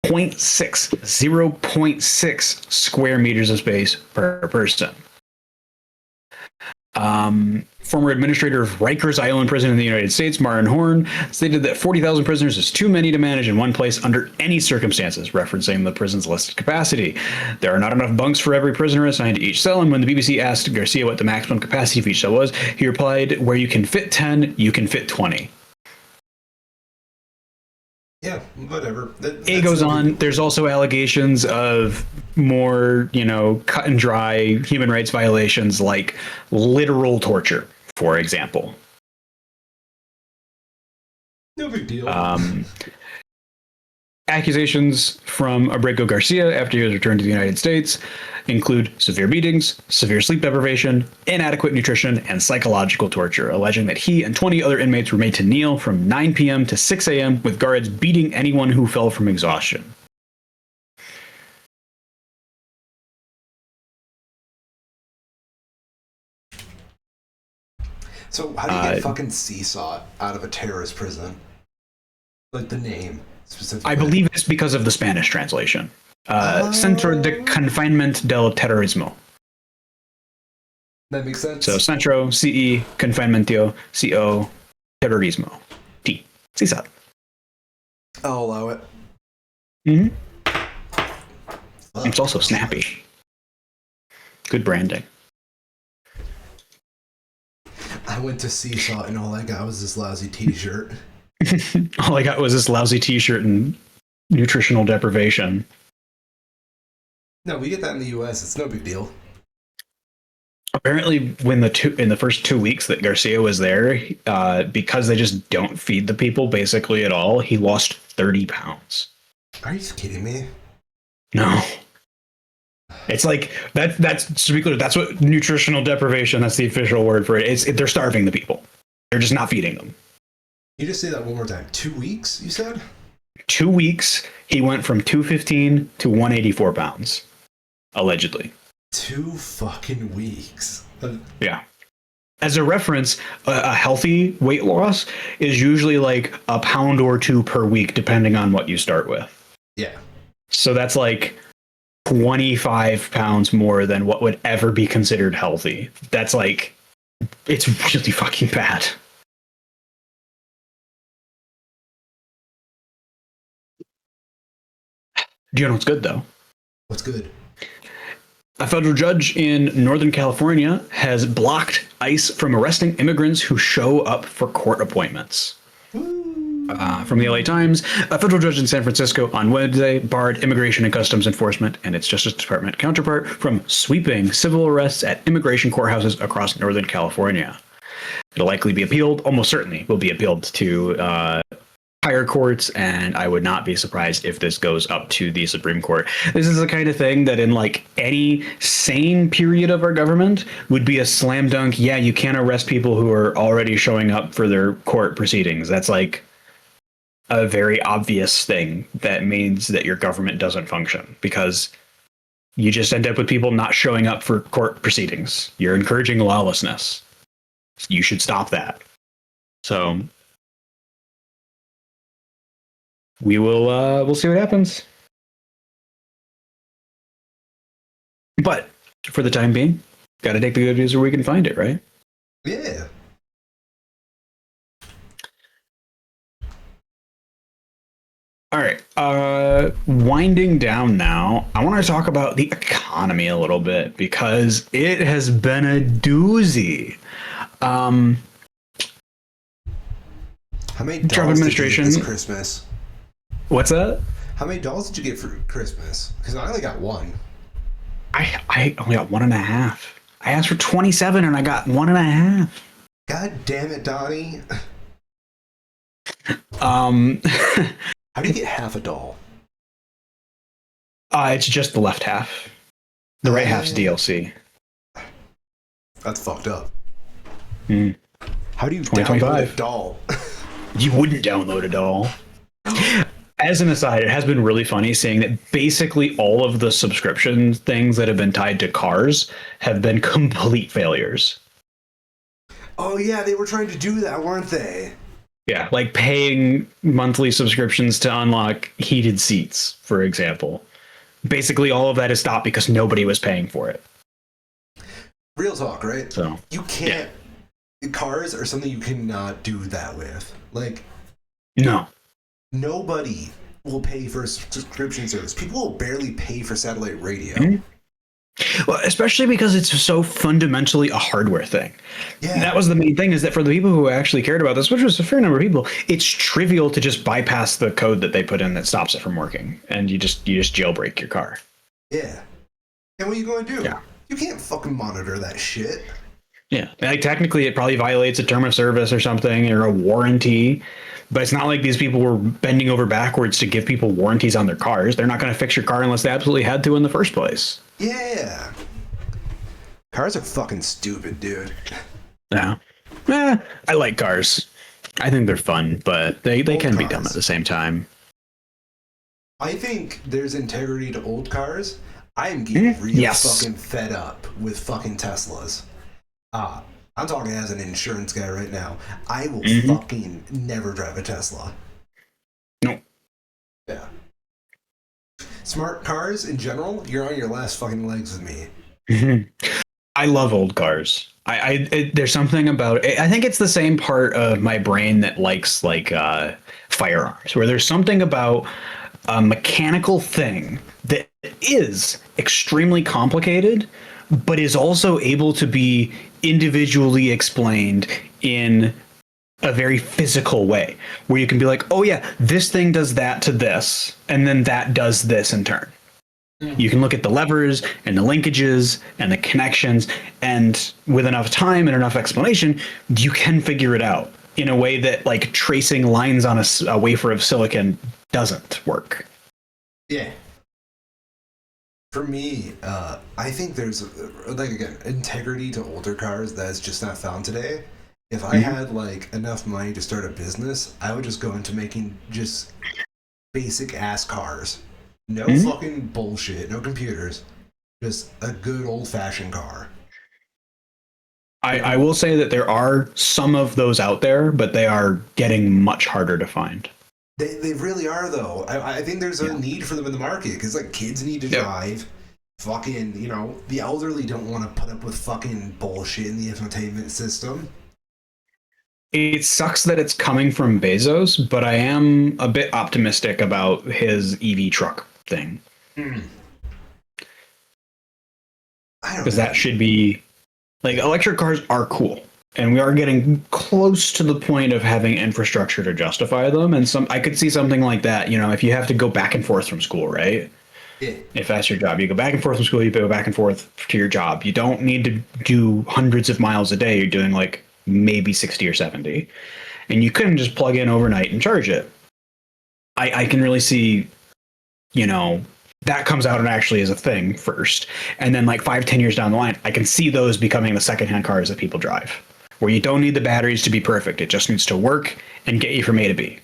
0.6 square meters of space per person. Former administrator of Rikers Island Prison in the United States, Marin Horn, stated that 40,000 prisoners is too many to manage in one place under any circumstances, referencing the prison's listed capacity. There are not enough bunks for every prisoner assigned to each cell, and when the BBC asked Garcia what the maximum capacity of each cell was, he replied, where you can fit 10, you can fit 20. Yeah, whatever. It goes on. There's also allegations of more, cut and dry human rights violations like literal torture, for example. No big deal. Accusations from Abrego Garcia after he was returned to the United States include severe beatings, severe sleep deprivation, inadequate nutrition, and psychological torture, alleging that he and 20 other inmates were made to kneel from 9 p.m. to 6 a.m. with guards beating anyone who fell from exhaustion. So how do you get fucking CSOT out of a terrorist prison? Like the name specifically. I believe it's because of the Spanish translation. Centro de Confinamiento del Terrorismo. That makes sense. So Centro, CE, Confinamiento, CO, Terrorismo. T. CSOT. I'll allow it. Mm-hmm. It's also snappy. Good branding. I went to CSOT and all I got was this lousy t-shirt. All I got was this lousy t-shirt and nutritional deprivation. No, we get that in the US. It's no big deal. Apparently, when in the first 2 weeks that Garcia was there, because they just don't feed the people basically at all, he lost 30 pounds. Are you kidding me? No. It's like that's to be clear, that's what nutritional deprivation, that's the official word for it. They're starving the people. They're just not feeding them. You just say that one more time. 2 weeks, you said? 2 weeks, he went from 215 to 184 pounds, allegedly. 2 fucking weeks. Yeah. As a reference, a healthy weight loss is usually like a pound or two per week, depending on what you start with. Yeah. So that's like 25 pounds more than what would ever be considered healthy. That's like, it's really fucking bad. Do you know what's good, though? What's good? A federal judge in Northern California has blocked ICE from arresting immigrants who show up for court appointments. From the LA Times, a federal judge in San Francisco on Wednesday barred Immigration and Customs Enforcement and its Justice Department counterpart from sweeping civil arrests at immigration courthouses across Northern California. It'll likely be appealed, almost certainly will be appealed to higher courts, and I would not be surprised if this goes up to the Supreme Court. This is the kind of thing that in like any sane period of our government would be a slam dunk. Yeah, you can't arrest people who are already showing up for their court proceedings. That's like a very obvious thing that means that your government doesn't function, because you just end up with people not showing up for court proceedings. You're encouraging lawlessness. You should stop that. So we'll see what happens. But for the time being, got to take the good news where we can find it, right? Yeah. All right. Winding down now, I want to talk about the economy a little bit because it has been a doozy. How many dolls Trump administration did you get this Christmas? What's that? How many dolls did you get for Christmas? Because I only got one. I only got 1.5. I asked for 27 and I got 1.5. God damn it, Donnie. How do you get half a doll? It's just the left half. The right half's DLC. That's fucked up. Mm. How do you download a doll? You wouldn't download a doll. As an aside, it has been really funny seeing that basically all of the subscription things that have been tied to cars have been complete failures. Oh yeah, they were trying to do that, weren't they? Yeah, like paying monthly subscriptions to unlock heated seats, for example. Basically, all of that is stopped because nobody was paying for it. Real talk, right? So you can't. Yeah. Cars are something you cannot do that with. Like, no. Nobody will pay for a subscription service. People will barely pay for satellite radio. Mm-hmm. Well, especially because it's so fundamentally a hardware thing. Yeah. That was the main thing, is that for the people who actually cared about this, which was a fair number of people, it's trivial to just bypass the code that they put in that stops it from working, and you just jailbreak your car. Yeah. And what are you going to do? Yeah. You can't fucking monitor that shit. Yeah. Like, technically, it probably violates a term of service or something, or a warranty. But it's not like these people were bending over backwards to give people warranties on their cars. They're not going to fix your car unless they absolutely had to in the first place. Yeah. Cars are fucking stupid, dude. Yeah. I like cars. I think they're fun, but they can be dumb at the same time. I think there's integrity to old cars. I am getting real fucking fed up with fucking Teslas. I'm talking as an insurance guy right now. I will fucking never drive a Tesla. No. Yeah. Smart cars in general, you're on your last fucking legs with me. I love old cars. There's something about it. I think it's the same part of my brain that likes like firearms, where there's something about a mechanical thing that is extremely complicated, but is also able to be individually explained in a very physical way, where you can be like, oh yeah, this thing does that to this, and then that does this in turn. You can look at the levers and the linkages and the connections, and with enough time and enough explanation, you can figure it out in a way that like tracing lines on a wafer of silicon doesn't work. Yeah. For me, I think there's, like, again, integrity to older cars that's just not found today. If I had, like, enough money to start a business, I would just go into making just basic-ass cars. No fucking bullshit, no computers. Just a good old-fashioned car. I will say that there are some of those out there, but they are getting much harder to find. They really are, though. I think there's a need for them in the market, because, like, kids need to drive. Fucking, you know, the elderly don't want to put up with fucking bullshit in the infotainment system. It sucks that it's coming from Bezos, but I am a bit optimistic about his EV truck thing. Because that should be, like, electric cars are cool. And we are getting close to the point of having infrastructure to justify them. And I could see something like that, you know, if you have to go back and forth from school, right? Yeah. If that's your job, you go back and forth from school, you go back and forth to your job. You don't need to do hundreds of miles a day. You're doing like maybe 60 or 70. And you couldn't just plug in overnight and charge it. I can really see, you know, that comes out and actually is a thing first. And then like 5-10 years down the line, I can see those becoming the secondhand cars that people drive, where you don't need the batteries to be perfect. It just needs to work and get you from A to B.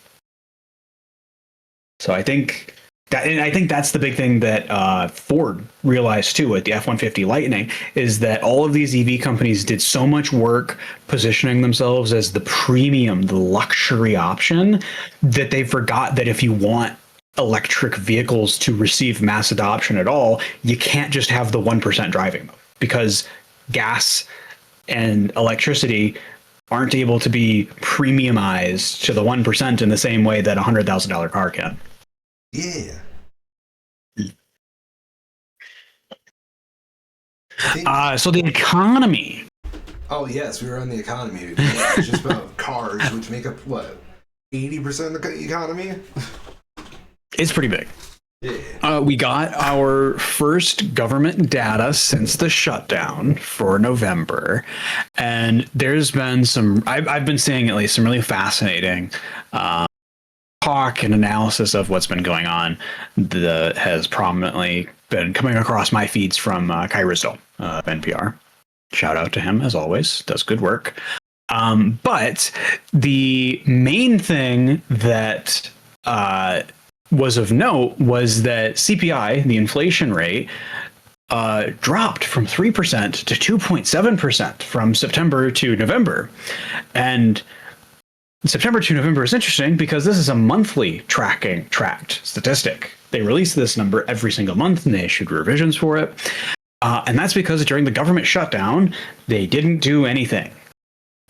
So I think that's the big thing that Ford realized too with the F-150 Lightning, is that all of these EV companies did so much work positioning themselves as the premium, the luxury option, that they forgot that if you want electric vehicles to receive mass adoption at all, you can't just have the 1% driving them, because gas and electricity aren't able to be premiumized to the 1% in the same way that a $100,000 car can. Yeah. So the economy. Oh yes, we were on the economy. Yeah, it's just about cars, which make up what, 80% of the economy. It's pretty big. Yeah. We got our first government data since the shutdown for November, and there's been some. I've been seeing at least some really fascinating talk and analysis of what's been going on that has prominently been coming across my feeds from Kai Rizdal of NPR. Shout out to him, as always, does good work. But the main thing that was of note was that CPI, the inflation rate, dropped from 3% to 2.7% from September to November. And September to November is interesting because this is a monthly tracked statistic. They release this number every single month and they issued revisions for it. And that's because during the government shutdown, they didn't do anything.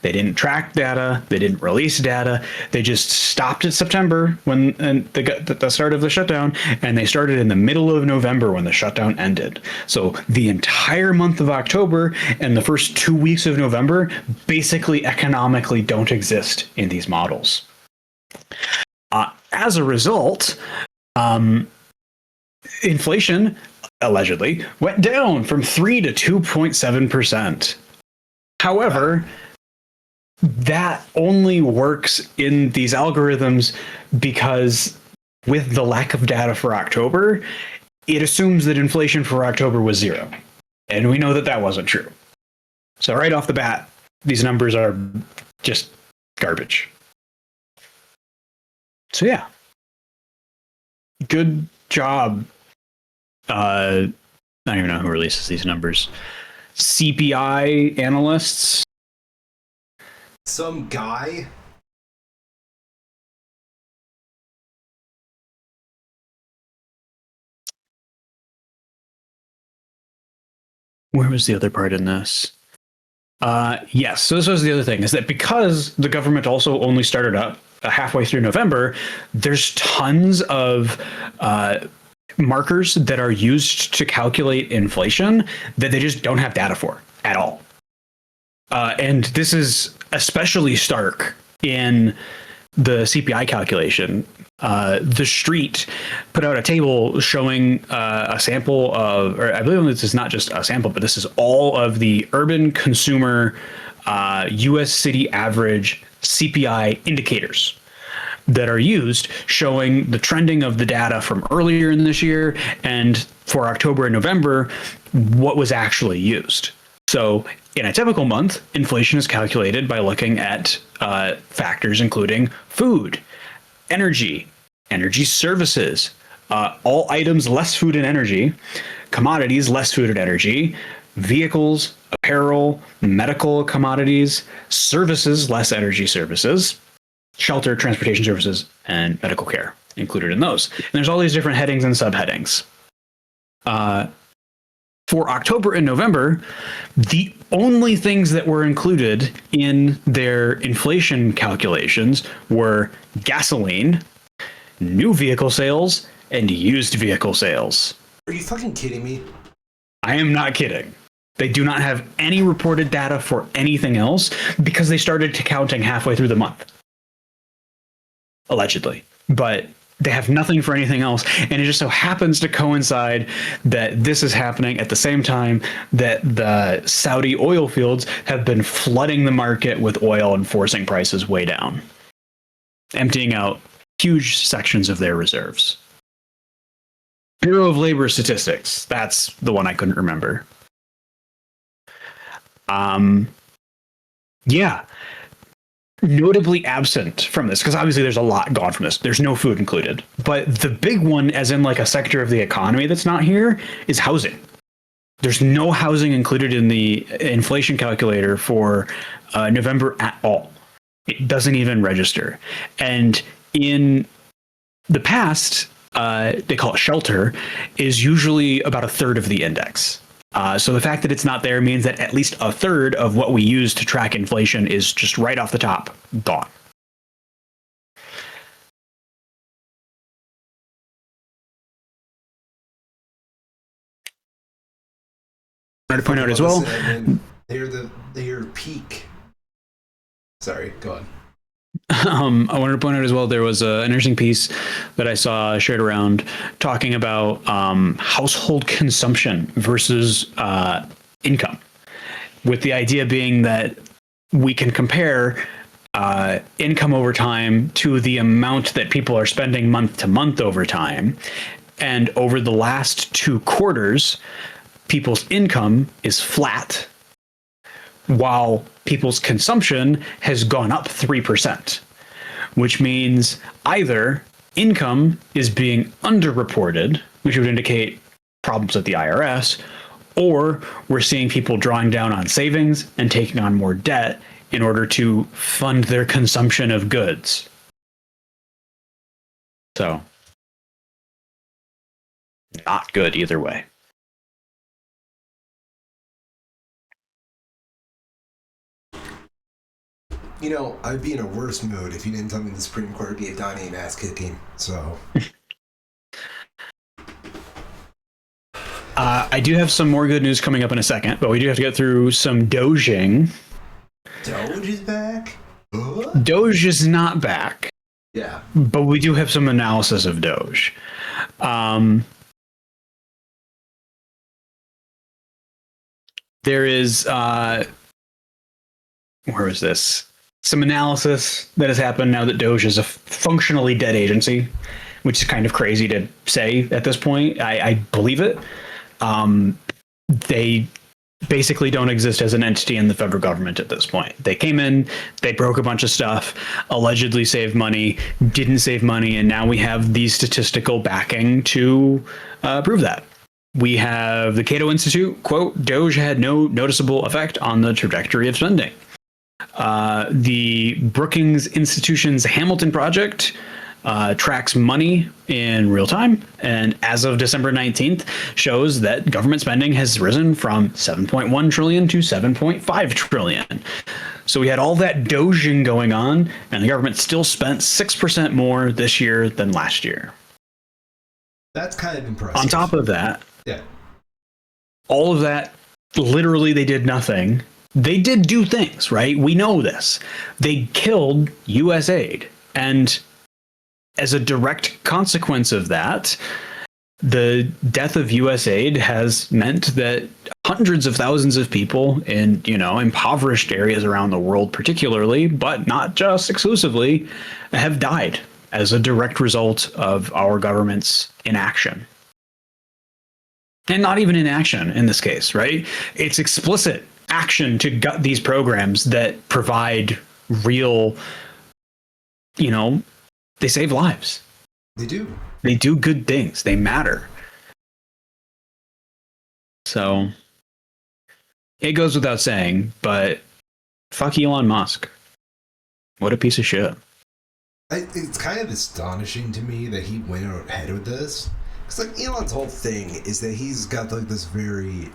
They didn't track data. They didn't release data. They just stopped at September when they got the start of the shutdown, and they started in the middle of November when the shutdown ended. So the entire month of October and the first 2 weeks of November basically economically don't exist in these models. As a result, inflation allegedly went down from 3 to 2.7%. However, that only works in these algorithms because with the lack of data for October, it assumes that inflation for October was 0. And we know that that wasn't true. So right off the bat, these numbers are just garbage. So yeah, good job. I don't even know who releases these numbers. CPI analysts. Some guy. Where was the other part in this? Yes, so this was the other thing, is that because the government also only started up halfway through November, there's tons of markers that are used to calculate inflation that they just don't have data for at all. And this is especially stark in the CPI calculation. The Street put out a table showing a sample of, or I believe this is not just a sample, but this is all of the urban consumer US city average CPI indicators that are used, showing the trending of the data from earlier in this year, and for October and November, what was actually used. So in a typical month, inflation is calculated by looking at factors including food, energy services, all items less food and energy, commodities less food and energy, vehicles, apparel, medical commodities, services less energy services, shelter, transportation services, and medical care included in those. And there's all these different headings and subheadings. For October and November, the only things that were included in their inflation calculations were gasoline, new vehicle sales, and used vehicle sales. Are you fucking kidding me? I am not kidding. They do not have any reported data for anything else because they started counting halfway through the month. Allegedly. But They have nothing for anything else. And it just so happens to coincide that this is happening at the same time that the Saudi oil fields have been flooding the market with oil and forcing prices way down, emptying out huge sections of their reserves. Bureau of Labor Statistics. That's the one I couldn't remember. Yeah. Notably absent from this, because obviously there's a lot gone from this. There's no food included. But the big one, as in like a sector of the economy that's not here, is housing. There's no housing included in the inflation calculator for November at all. It doesn't even register. And in the past, they call it shelter, is usually about a third of the index. So the fact that it's not there means that at least a third of what we use to track inflation is just right off the top gone. I wanted to point out as well. They're peak. Sorry, go on. I wanted to point out as well, there was an interesting piece that I saw shared around talking about household consumption versus income, with the idea being that we can compare income over time to the amount that people are spending month to month over time. And over the last 2 quarters, people's income is flat, while people's consumption has gone up 3%, which means either income is being underreported, which would indicate problems at the IRS, or we're seeing people drawing down on savings and taking on more debt in order to fund their consumption of goods. So, not good either way. You know, I'd be in a worse mood if you didn't tell me the Supreme Court gave Donnie an ass kicking. So, I do have some more good news coming up in a second, but we do have to get through some Doging. Doge is back? Doge is not back. Yeah. But we do have some analysis of Doge. There is, where is this? Some analysis that has happened now that Doge is a functionally dead agency, which is kind of crazy to say at this point. I believe it. They basically don't exist as an entity in the federal government at this point. They came in, they broke a bunch of stuff, allegedly saved money, didn't save money, and now we have the statistical backing to prove that. We have the Cato Institute, quote, Doge had no noticeable effect on the trajectory of spending. The Brookings Institution's Hamilton Project tracks money in real time, and as of December 19th shows that government spending has risen from 7.1 trillion to 7.5 trillion. So we had all that Doging going on, and the government still spent 6% more this year than last year. That's kind of impressive. On top of that, yeah, all of that, literally they did nothing. They did do things, right? We know this. They killed U.S. aid, and as a direct consequence of that, the death of U.S. aid has meant that hundreds of thousands of people in, impoverished areas around the world particularly, but not just exclusively, have died as a direct result of our government's inaction. And not even inaction in this case, right? It's explicit action to gut these programs that provide real, they save lives. They do. They do good things. They matter. So it goes without saying, but fuck Elon Musk. What a piece of shit. It's kind of astonishing to me that he went ahead with this. Because like Elon's whole thing is that he's got like this very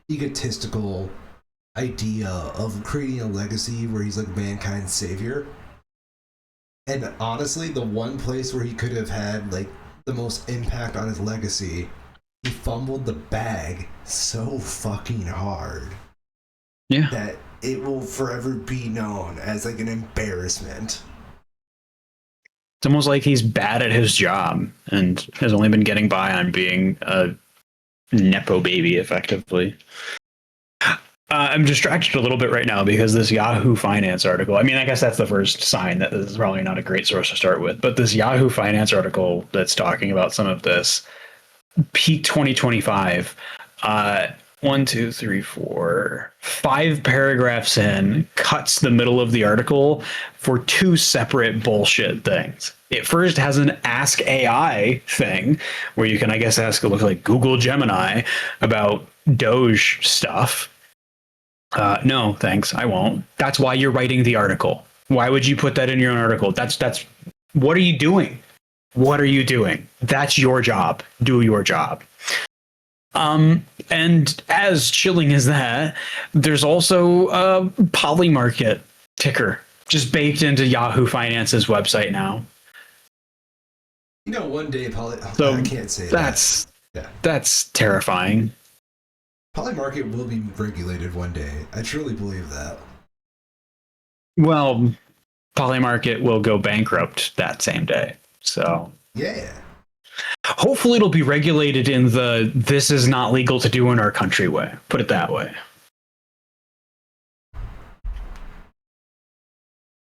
egotistical idea of creating a legacy where he's like mankind's savior. And honestly, the one place where he could have had like the most impact on his legacy, he fumbled the bag so fucking hard. Yeah. That it will forever be known as like an embarrassment. It's almost like he's bad at his job and has only been getting by on being a nepo baby, effectively. I'm distracted a little bit right now because this Yahoo Finance article. I mean, I guess that's the first sign that this is probably not a great source to start with. But this Yahoo Finance article that's talking about some of this peak 2025. One, two, three, four, 5 paragraphs in, cuts the middle of the article for two separate bullshit things. It first has an Ask AI thing where you can, I guess, ask, look like Google Gemini about Doge stuff. No, thanks. I won't. That's why you're writing the article. Why would you put that in your own article? That's what are you doing? What are you doing? That's your job. Do your job. And as chilling as that, there's also a Polymarket ticker just baked into Yahoo Finance's website now. You know, one day, So I can't say that's that. Yeah. That's terrifying. Polymarket will be regulated one day. I truly believe that. Well, Polymarket will go bankrupt that same day. So Yeah. hopefully it'll be regulated in the this is not legal to do in our country way. Put it that way.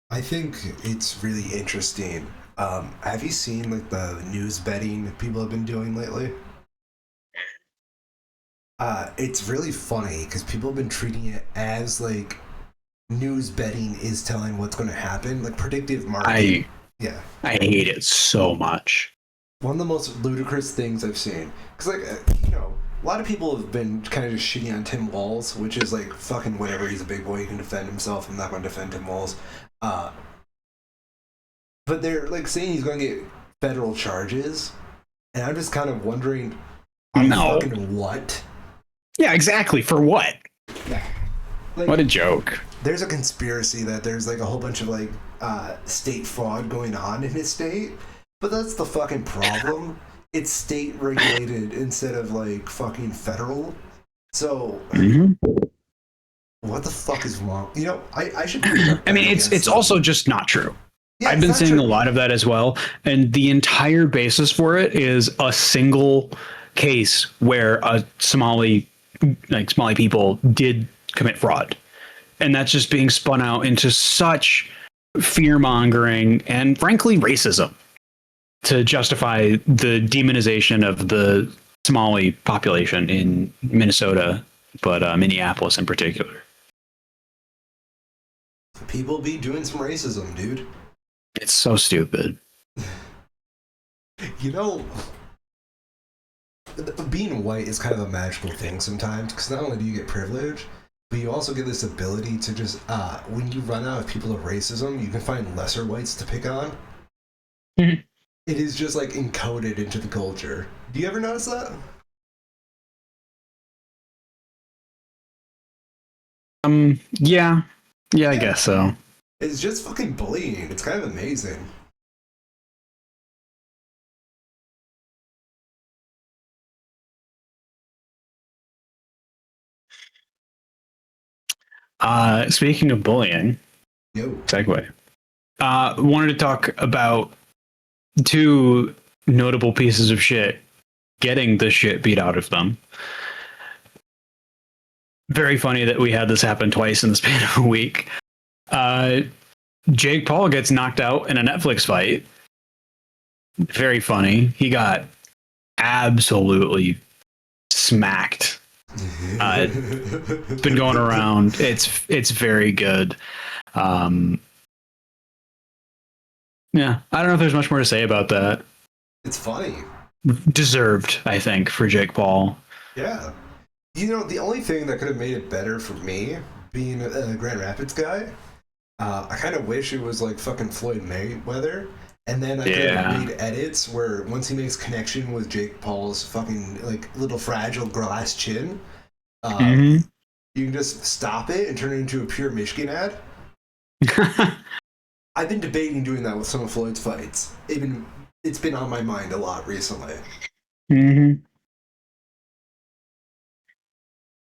I think it's really interesting. Have you seen like the news betting people have been doing lately? It's really funny because people have been treating it as like news betting is telling what's going to happen, like predictive marketing. Yeah. I hate it so much. One of the most ludicrous things I've seen. Because, like, a lot of people have been kind of just shitting on Tim Walz, which is like, fucking whatever. He's a big boy. He can defend himself. I'm not going to defend Tim Walz. But they're, like, saying he's going to get federal charges. And I'm just kind of wondering, No. fucking what? Yeah, exactly. For what? Yeah. Like, What a joke. there's a conspiracy that there's, like, a whole bunch of, like, state fraud going on in his state. But that's the fucking problem. It's state regulated instead of like fucking federal. So what the fuck is wrong? You know, I should be I mean, it's also just not true. Yeah, I've been seeing a lot of that as well, and the entire basis for it is a single case where a Somali people did commit fraud, and that's just being spun out into such fear mongering and frankly racism to justify the demonization of the Somali population in Minnesota, but Minneapolis in particular. People be doing some racism, dude. It's so stupid. You know, being white is kind of a magical thing sometimes, because not only do you get privilege, but you also get this ability to just, when you run out of people of racism, you can find lesser whites to pick on. Mm-hmm. It is just like encoded into the culture. Do you ever notice that? Yeah, I guess so. It's just fucking bullying. It's kind of amazing. Speaking of bullying, Yo. segue. Wanted to talk about two notable pieces of shit getting the shit beat out of them. Very funny that we had this happen twice in the span of a week. Jake Paul gets knocked out in a Netflix fight. Very funny. He got absolutely smacked. It's been going around. It's very good. Yeah, I don't know if there's much more to say about that. It's funny. Deserved, I think, for Jake Paul. Yeah. You know, the only thing that could have made it better for me, being a Grand Rapids guy, I kind of wish it was like fucking Floyd Mayweather. And then I could have made edits where once he makes connection with Jake Paul's fucking like little fragile glass chin, you can just stop it and turn it into a pure Michigan ad. I've been debating doing that with some of Floyd's fights. It's been on my mind a lot recently.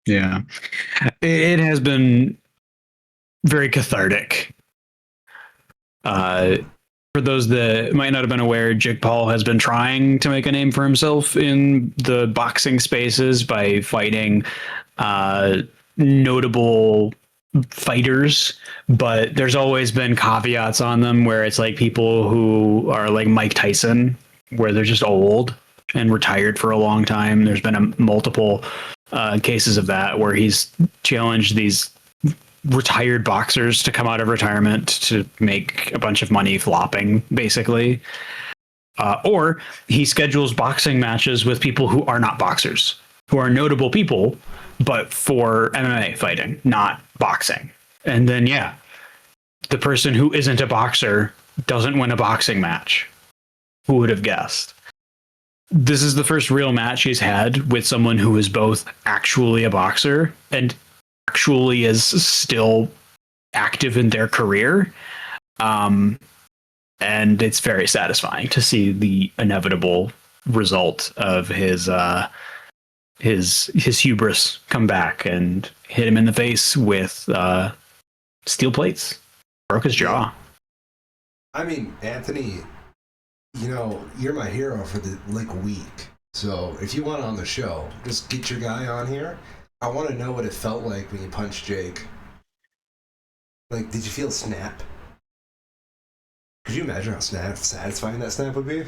Yeah, it has been very cathartic. for those that might not have been aware, Jake Paul has been trying to make a name for himself in the boxing spaces by fighting notable fighters, but there's always been caveats on them where it's like people who are like Mike Tyson, where they're just old and retired for a long time. There's been multiple cases of that where he's challenged these retired boxers to come out of retirement to make a bunch of money flopping, basically. Or he schedules boxing matches with people who are not boxers, who are notable people, but for MMA fighting, not boxing. And then, yeah, the person who isn't a boxer doesn't win a boxing match. Who would have guessed? This is the first real match he's had with someone who is both actually a boxer and actually is still active in their career. And it's very satisfying to see the inevitable result of his hubris come back and hit him in the face with steel plates. Broke his jaw. I mean, Anthony, you know, you're my hero for the week. So if you want on the show, just get your guy on here. I want to know what it felt like when you punched Jake. Like, did you feel snap? Could you imagine how satisfying that snap would be?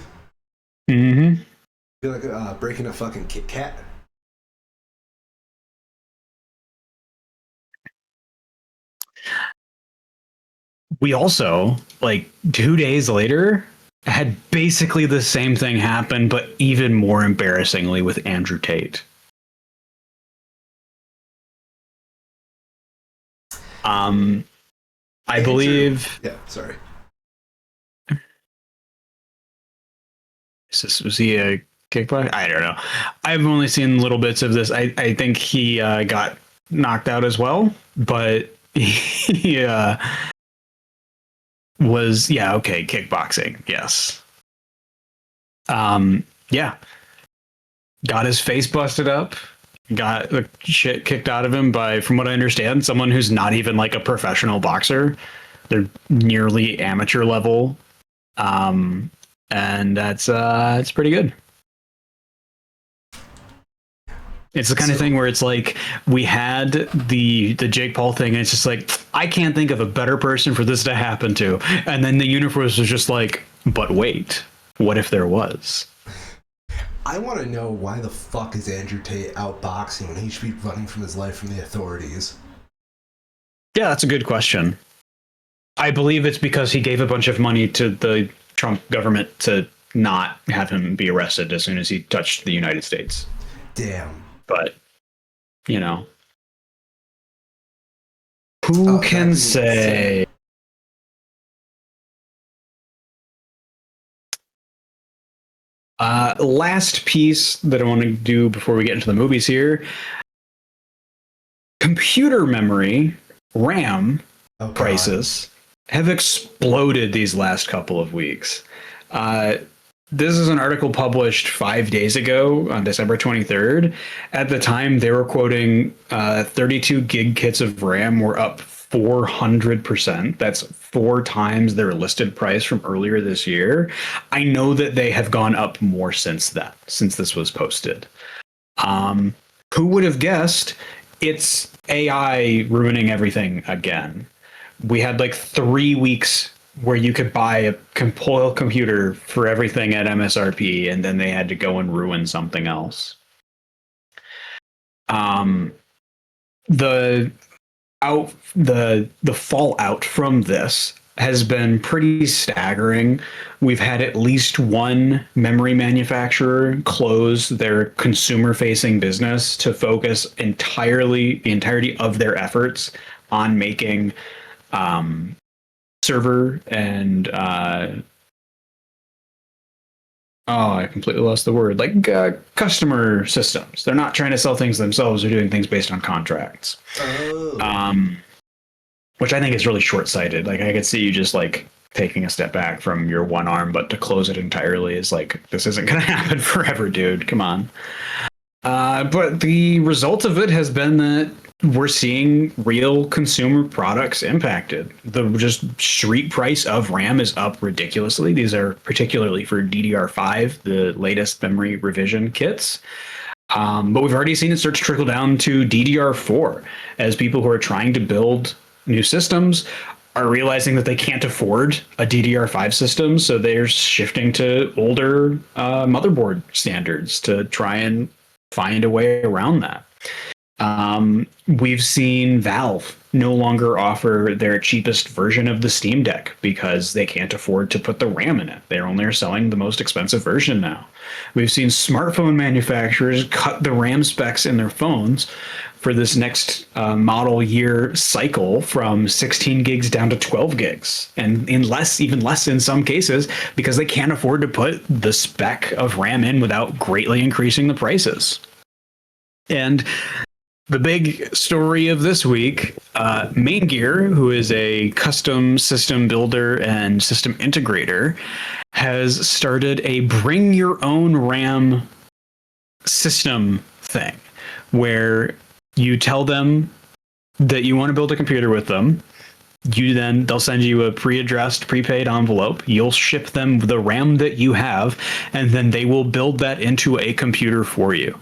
Mm-hmm. Feel like breaking a fucking Kit Kat. We also, like 2 days later, had basically the same thing happen, but even more embarrassingly with Andrew Tate. I believe. Yeah, sorry. Was he a kickboxer? I don't know. I've only seen little bits of this. I think he got knocked out as well, but he was kickboxing. Yes. Yeah. Got his face busted up. Got the shit kicked out of him by, from what I understand, someone who's not even like a professional boxer. They're nearly amateur level. And that's it's pretty good. It's the kind of thing where it's like we had the Jake Paul thing, and it's just like, I can't think of a better person for this to happen to. And then the universe was just like, but wait, what if there was? I want to know why the fuck is Andrew Tate outboxing when he should be running from his life from the authorities? Yeah, that's a good question. I believe it's because he gave a bunch of money to the Trump government to not have him be arrested as soon as he touched the United States. Damn. But, you know, who can say? Last piece that I want to do before we get into the movies here. Computer memory, RAM prices have exploded these last couple of weeks. This is an article published 5 days ago on December 23rd. At the time, they were quoting 32 gig kits of RAM were up 400%. That's 4 times their listed price from earlier this year. I know that they have gone up more since this was posted. Who would have guessed? It's AI ruining everything again. We had like 3 weeks where you could buy a spoil computer for everything at MSRP, and then they had to go and ruin something else. The fallout from this has been pretty staggering. We've had at least one memory manufacturer close their consumer-facing business to focus the entirety of their efforts on making server and I completely lost the word. Customer systems. They're not trying to sell things themselves. They're doing things based on contracts. Which I think is really short-sighted. Like, I could see you just like taking a step back from your one arm, but to close it entirely is like, this isn't going to happen forever, dude. Come on. But the result of it has been that we're seeing real consumer products impacted. The just street price of RAM is up ridiculously. These are particularly for DDR5, the latest memory revision kits. But we've already seen it start to trickle down to DDR4 as people who are trying to build new systems are realizing that they can't afford a DDR5 system, so they're shifting to older motherboard standards to try and find a way around that. We've seen Valve no longer offer their cheapest version of the Steam Deck because they can't afford to put the RAM in it. They're only selling the most expensive version now. We've seen smartphone manufacturers cut the RAM specs in their phones for this next model year cycle from 16 gigs down to 12 gigs, and even less in some cases, because they can't afford to put the spec of RAM in without greatly increasing the prices. And the big story of this week, Main Gear, who is a custom system builder and system integrator, has started a bring your own RAM system thing where you tell them that you want to build a computer with them. They'll send you a pre-addressed prepaid envelope. You'll ship them the RAM that you have, and then they will build that into a computer for you.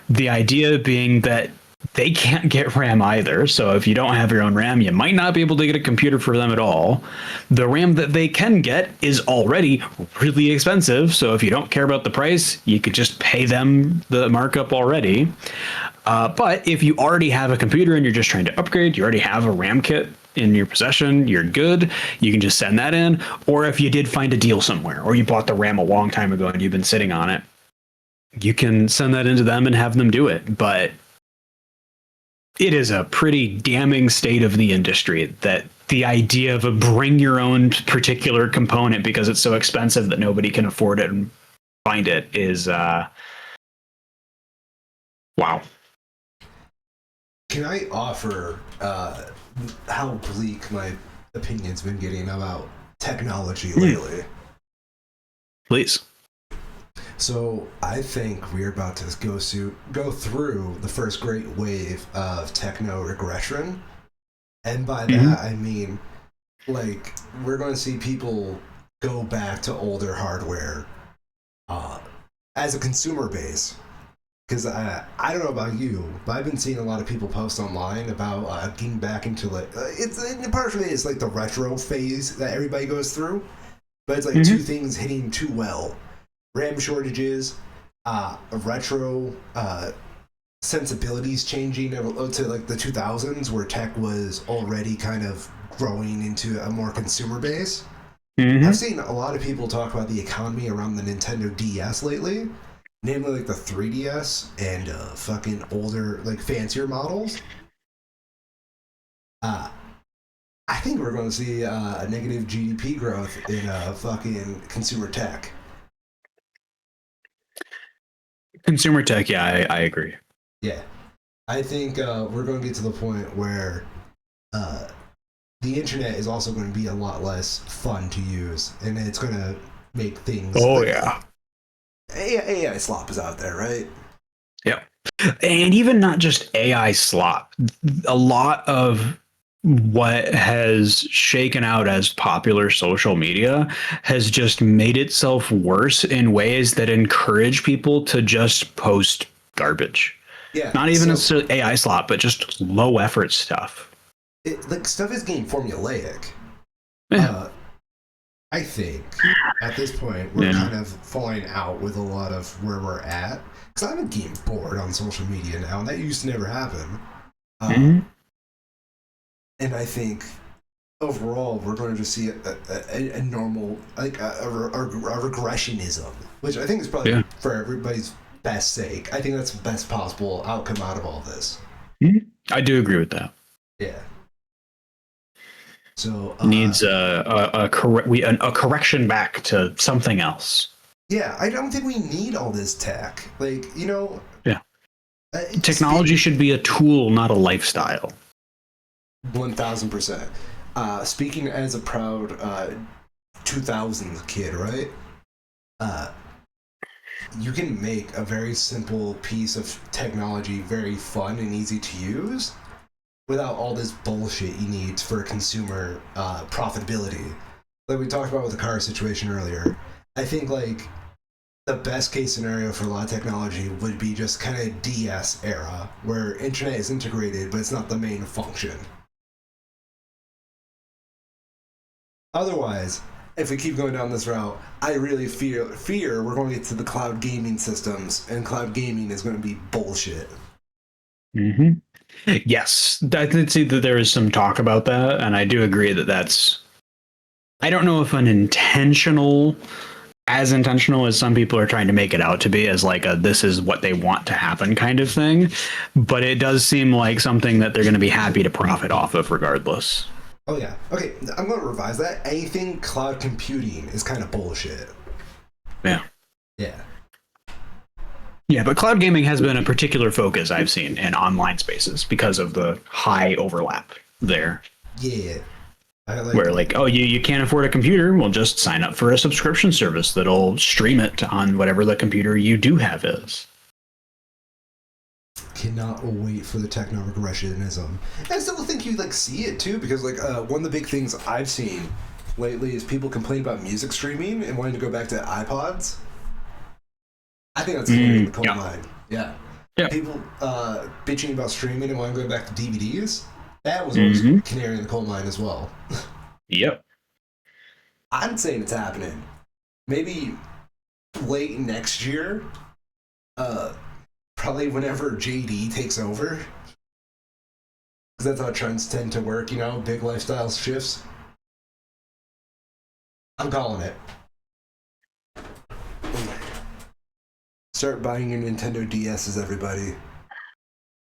The idea being that they can't get RAM either. So if you don't have your own RAM, you might not be able to get a computer for them at all. The RAM that they can get is already really expensive. So if you don't care about the price, you could just pay them the markup already. But if you already have a computer and you're just trying to upgrade, you already have a RAM kit in your possession, you're good. You can just send that in. Or if you did find a deal somewhere, or you bought the RAM a long time ago and you've been sitting on it, you can send that into them and have them do it. But it is a pretty damning state of the industry that the idea of a bring your own particular component because it's so expensive that nobody can afford it and find it is wow. Can I offer how bleak my opinion's been getting about technology lately? Please. So I think we're about to go through the first great wave of techno regression, and by that I mean, like, we're going to see people go back to older hardware as a consumer base. Because I don't know about you, but I've been seeing a lot of people post online about getting back into partially it's like the retro phase that everybody goes through, but it's like two things hitting too well. RAM shortages, retro sensibilities changing to like the 2000s where tech was already kind of growing into a more consumer base. I've seen a lot of people talk about the economy around the Nintendo DS lately, namely like the 3DS and fucking older, like fancier models. I think we're going to see a negative GDP growth in fucking consumer tech. Consumer tech, yeah, I agree. Yeah. I think we're going to get to the point where the internet is also going to be a lot less fun to use, and it's going to make things. Oh, like, yeah. AI slop is out there, right? Yeah. And even not just AI slop, a lot of what has shaken out as popular social media has just made itself worse in ways that encourage people to just post garbage. Yeah. Not even necessarily AI slop, but just low effort stuff. Like stuff is getting formulaic. Yeah. I think at this point we're kind of falling out with a lot of where we're at. Because I'm getting bored on social media now, and that used to never happen. And I think overall we're going to just see a normal, like a regressionism, which I think is probably for everybody's best sake. I think that's the best possible outcome out of all this. I do agree with that. Yeah. So needs a correction back to something else. Yeah, I don't think we need all this tech. Like, you know. Yeah. Technology should be a tool, not a lifestyle. 1000%. Speaking as a proud 2000s kid, right? You can make a very simple piece of technology very fun and easy to use, without all this bullshit you need for consumer profitability. Like we talked about with the car situation earlier. I think like the best case scenario for a lot of technology would be just kind of DS era, where internet is integrated, but it's not the main function. Otherwise, if we keep going down this route, I really fear we're going to get to the cloud gaming systems, and cloud gaming is going to be bullshit. Hmm. Yes, I did see that there is some talk about that, and I do agree that that's. I don't know if as intentional as some people are trying to make it out to be, as like a this is what they want to happen kind of thing, but it does seem like something that they're going to be happy to profit off of regardless. Oh yeah. Okay, I'm going to revise that. Anything cloud computing is kind of bullshit. Yeah. Yeah. Yeah, but cloud gaming has been a particular focus I've seen in online spaces because of the high overlap there. Yeah. Where like, oh, you can't afford a computer, well, just sign up for a subscription service that'll stream it on whatever the computer you do have is. Cannot wait for the techno regressionism. And I still think you like see it too, because like one of the big things I've seen lately is people complain about music streaming and wanting to go back to iPods. I think that's canary in the coal mine. Yeah. Yeah. People bitching about streaming and wanting to go back to DVDs. That was always canary in the coal mine as well. Yep. I'm saying it's happening. Maybe late next year. Probably whenever JD takes over. Because that's how trends tend to work, you know, big lifestyle shifts. I'm calling it. Start buying your Nintendo DSs, everybody.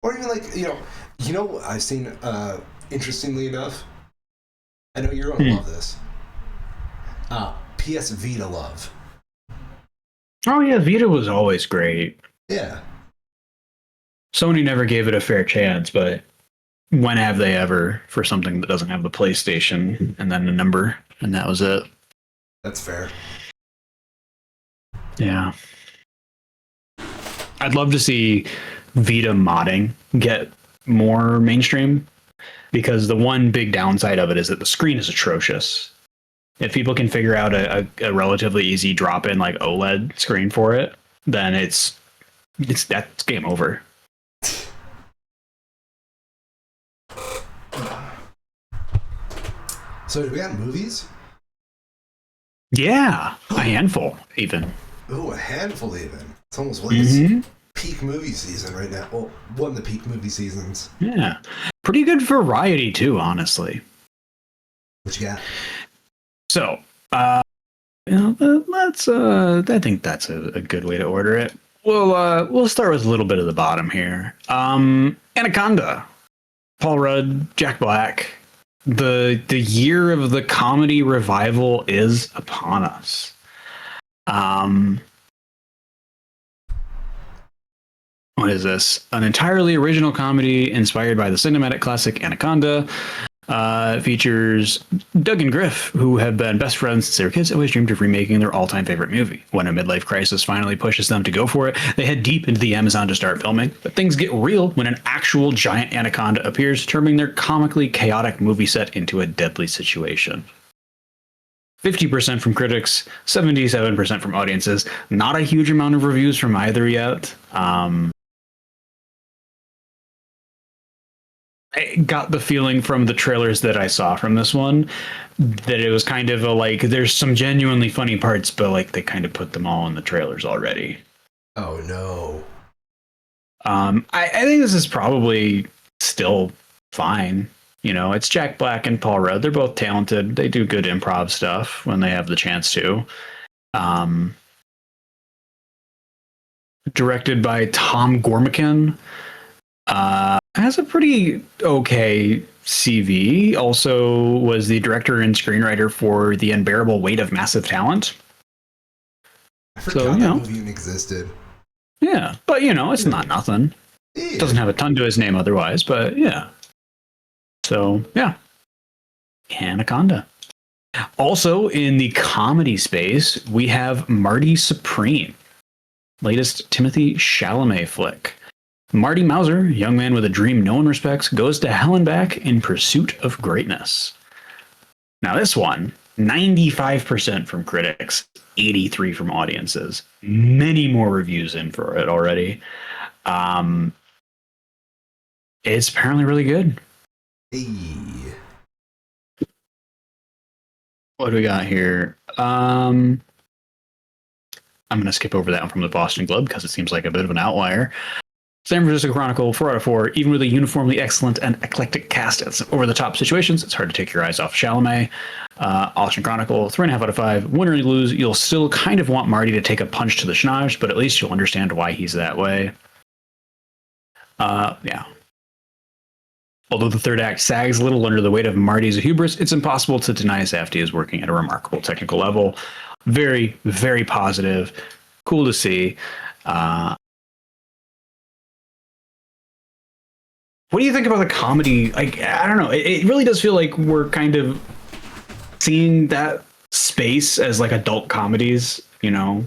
Or even like, you know what I've seen, interestingly enough? I know you're gonna love this. PS Vita love. Oh yeah, Vita was always great. Yeah. Sony never gave it a fair chance, but when have they ever for something that doesn't have the PlayStation and then a number, and that was it. That's fair. Yeah. I'd love to see Vita modding get more mainstream, because the one big downside of it is that the screen is atrocious. If people can figure out a relatively easy drop-in like OLED screen for it, then it's game over. So do we got movies? Yeah, a handful even. Ooh, a handful even. It's almost like peak movie season right now. Well, one of the peak movie seasons. Yeah, pretty good variety too, honestly. What you got? So, let's. I think that's a good way to order it. We'll start with a little bit of the bottom here. Anaconda, Paul Rudd, Jack Black. The year of the comedy revival is upon us. What is this? An entirely original comedy inspired by the cinematic classic Anaconda. Features Doug and Griff, who have been best friends since they were kids, always dreamed of remaking their all-time favorite movie. When a midlife crisis finally pushes them to go for it, they head deep into the Amazon to start filming. But things get real when an actual giant anaconda appears, turning their comically chaotic movie set into a deadly situation. 50% from critics, 77% from audiences. Not a huge amount of reviews from either yet. I got the feeling from the trailers that I saw from this one that it was kind of a like, there's some genuinely funny parts, but like they kind of put them all in the trailers already. Oh no. I think this is probably still fine. You know, it's Jack Black and Paul Rudd. They're both talented. They do good improv stuff when they have the chance to. Directed by Tom Gormican. Has a pretty okay CV. Also was the director and screenwriter for The Unbearable Weight of Massive Talent. I forgot that movie even existed. Yeah, but it's not nothing. Yeah. Doesn't have a ton to his name otherwise, but yeah. So yeah, Anaconda. Also in the comedy space, we have Marty Supreme, latest Timothy Chalamet flick. Marty Mauser, young man with a dream no one respects, goes to hell and back in pursuit of greatness. Now, this one, 95% from critics, 83 from audiences. Many more reviews in for it already. It's apparently really good. Hey. What do we got here? I'm going to skip over that one from the Boston Globe because it seems like a bit of an outlier. San Francisco Chronicle, 4 out of 4. Even with a uniformly excellent and eclectic cast at over-the-top situations, it's hard to take your eyes off Chalamet. Austin Chronicle, 3.5 out of 5. Win or lose, you'll still kind of want Marty to take a punch to the schnoz, but at least you'll understand why he's that way. Yeah. Although the third act sags a little under the weight of Marty's hubris, it's impossible to deny Safdie is working at a remarkable technical level. Very, very positive. Cool to see. What do you think about the comedy? Like, I don't know. It really does feel like we're kind of seeing that space as like adult comedies, you know,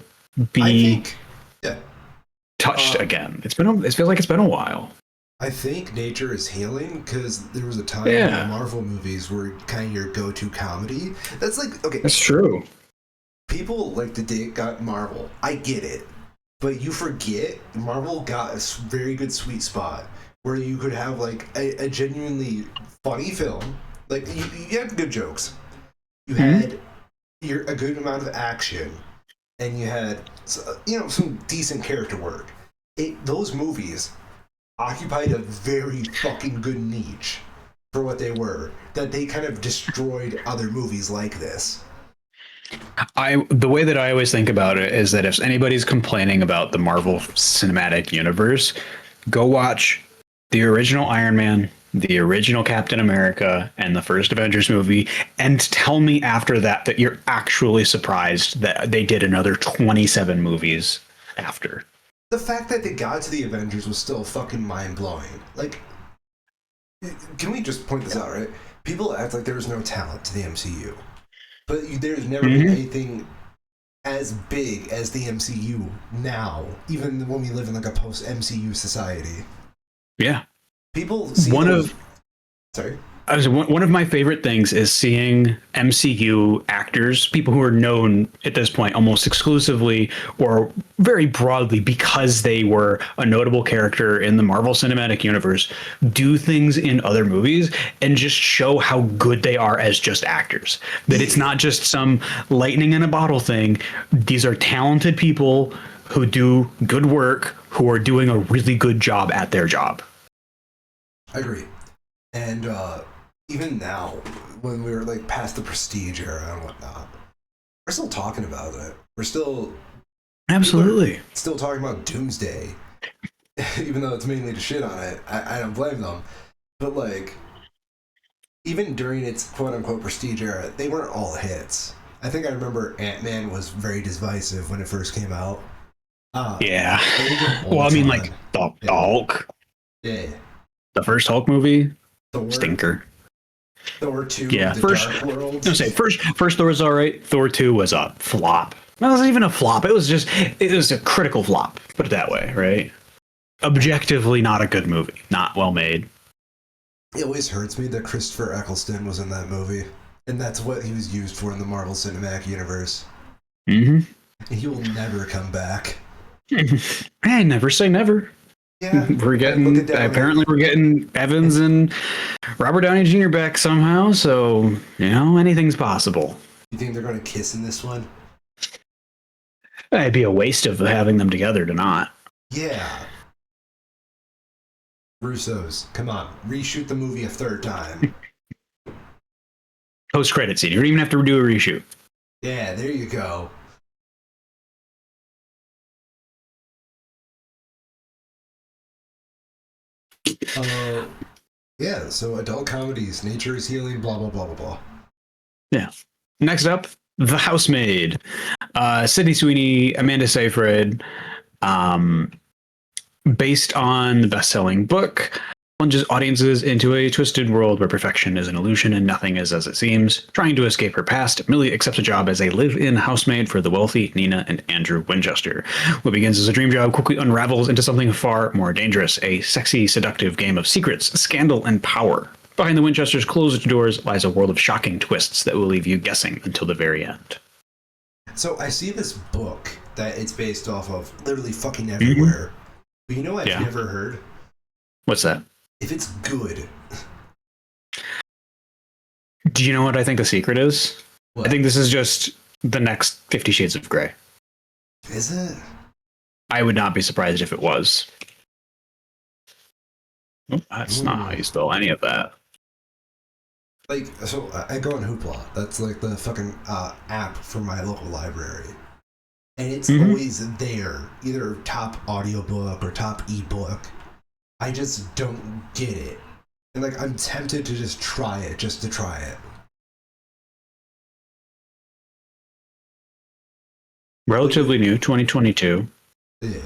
be touched again. It feels like it's been a while. I think nature is healing because there was a time when Marvel movies were kind of your go-to comedy. That's like, okay. That's true. People like to dig got Marvel. I get it. But you forget Marvel got a very good sweet spot where you could have like a genuinely funny film. Like you had good jokes. You had a good amount of action. And you had, some decent character work. Those movies occupied a very fucking good niche for what they were, that they kind of destroyed other movies like this. The way that I always think about it is that if anybody's complaining about the Marvel Cinematic Universe, go watch the original Iron Man, the original Captain America, and the first Avengers movie, and tell me after that you're actually surprised that they did another 27 movies after. The fact that they got to the Avengers was still fucking mind-blowing. Like, can we just point this out, right? People act like there was no talent to the MCU. But there's never been anything as big as the MCU now, even when we live in like a post-MCU society. Yeah. People see Sorry? One of my favorite things is seeing MCU actors, people who are known at this point almost exclusively or very broadly because they were a notable character in the Marvel Cinematic Universe, do things in other movies and just show how good they are as just actors. That it's not just some lightning in a bottle thing. These are talented people who do good work, who are doing a really good job at their job. I agree. And even now, when we're like past the Prestige era and whatnot, we're still talking about it. We're still still talking about Doomsday, even though it's mainly to shit on it. I don't blame them, but like, even during its quote unquote Prestige era, they weren't all hits. I think I remember Ant-Man was very divisive when it first came out. Yeah. Well, I mean, like the Hulk. Yeah. The first Hulk movie. Thor. Stinker. Thor 2. Yeah, first Thor was all right. Thor 2 was a flop. It wasn't even a flop. It was a critical flop. Put it that way, right? Objectively, not a good movie. Not well made. It always hurts me that Christopher Eccleston was in that movie, and that's what he was used for in the Marvel Cinematic Universe. And he will never come back. Hey, never say never. Yeah, we're getting Evans and Robert Downey Jr. back somehow, so anything's possible. You think they're going to kiss in this one? It'd be a waste of having them together to not. Yeah. Russo's, come on, reshoot the movie a third time. Post-credit scene. You don't even have to do a reshoot. Yeah, there you go. Yeah, so adult comedies, nature is healing, blah, blah, blah, blah, blah. Yeah. Next up, The Housemaid. Sydney Sweeney, Amanda Seyfried, based on the best-selling book. plunges audiences into a twisted world where perfection is an illusion and nothing is as it seems. Trying to escape her past, Millie accepts a job as a live-in housemaid for the wealthy Nina and Andrew Winchester. What begins as a dream job quickly unravels into something far more dangerous, a sexy, seductive game of secrets, scandal, and power. Behind the Winchesters' closed doors lies a world of shocking twists that will leave you guessing until the very end. So I see this book that it's based off of literally fucking Mm-hmm. everywhere. But you know what I've Yeah. never heard? What's that? If it's good. Do you know what I think the secret is? What? I think this is just the next 50 Shades of Grey. Is it? I would not be surprised if it was. Oh, that's not how you spell any of that. Like, so I go on Hoopla. That's like the fucking app for my local library. And it's always there. Either top audiobook or top ebook. I just don't get it. And like, I'm tempted to just try it, just to try it. Relatively new, 2022. Yeah.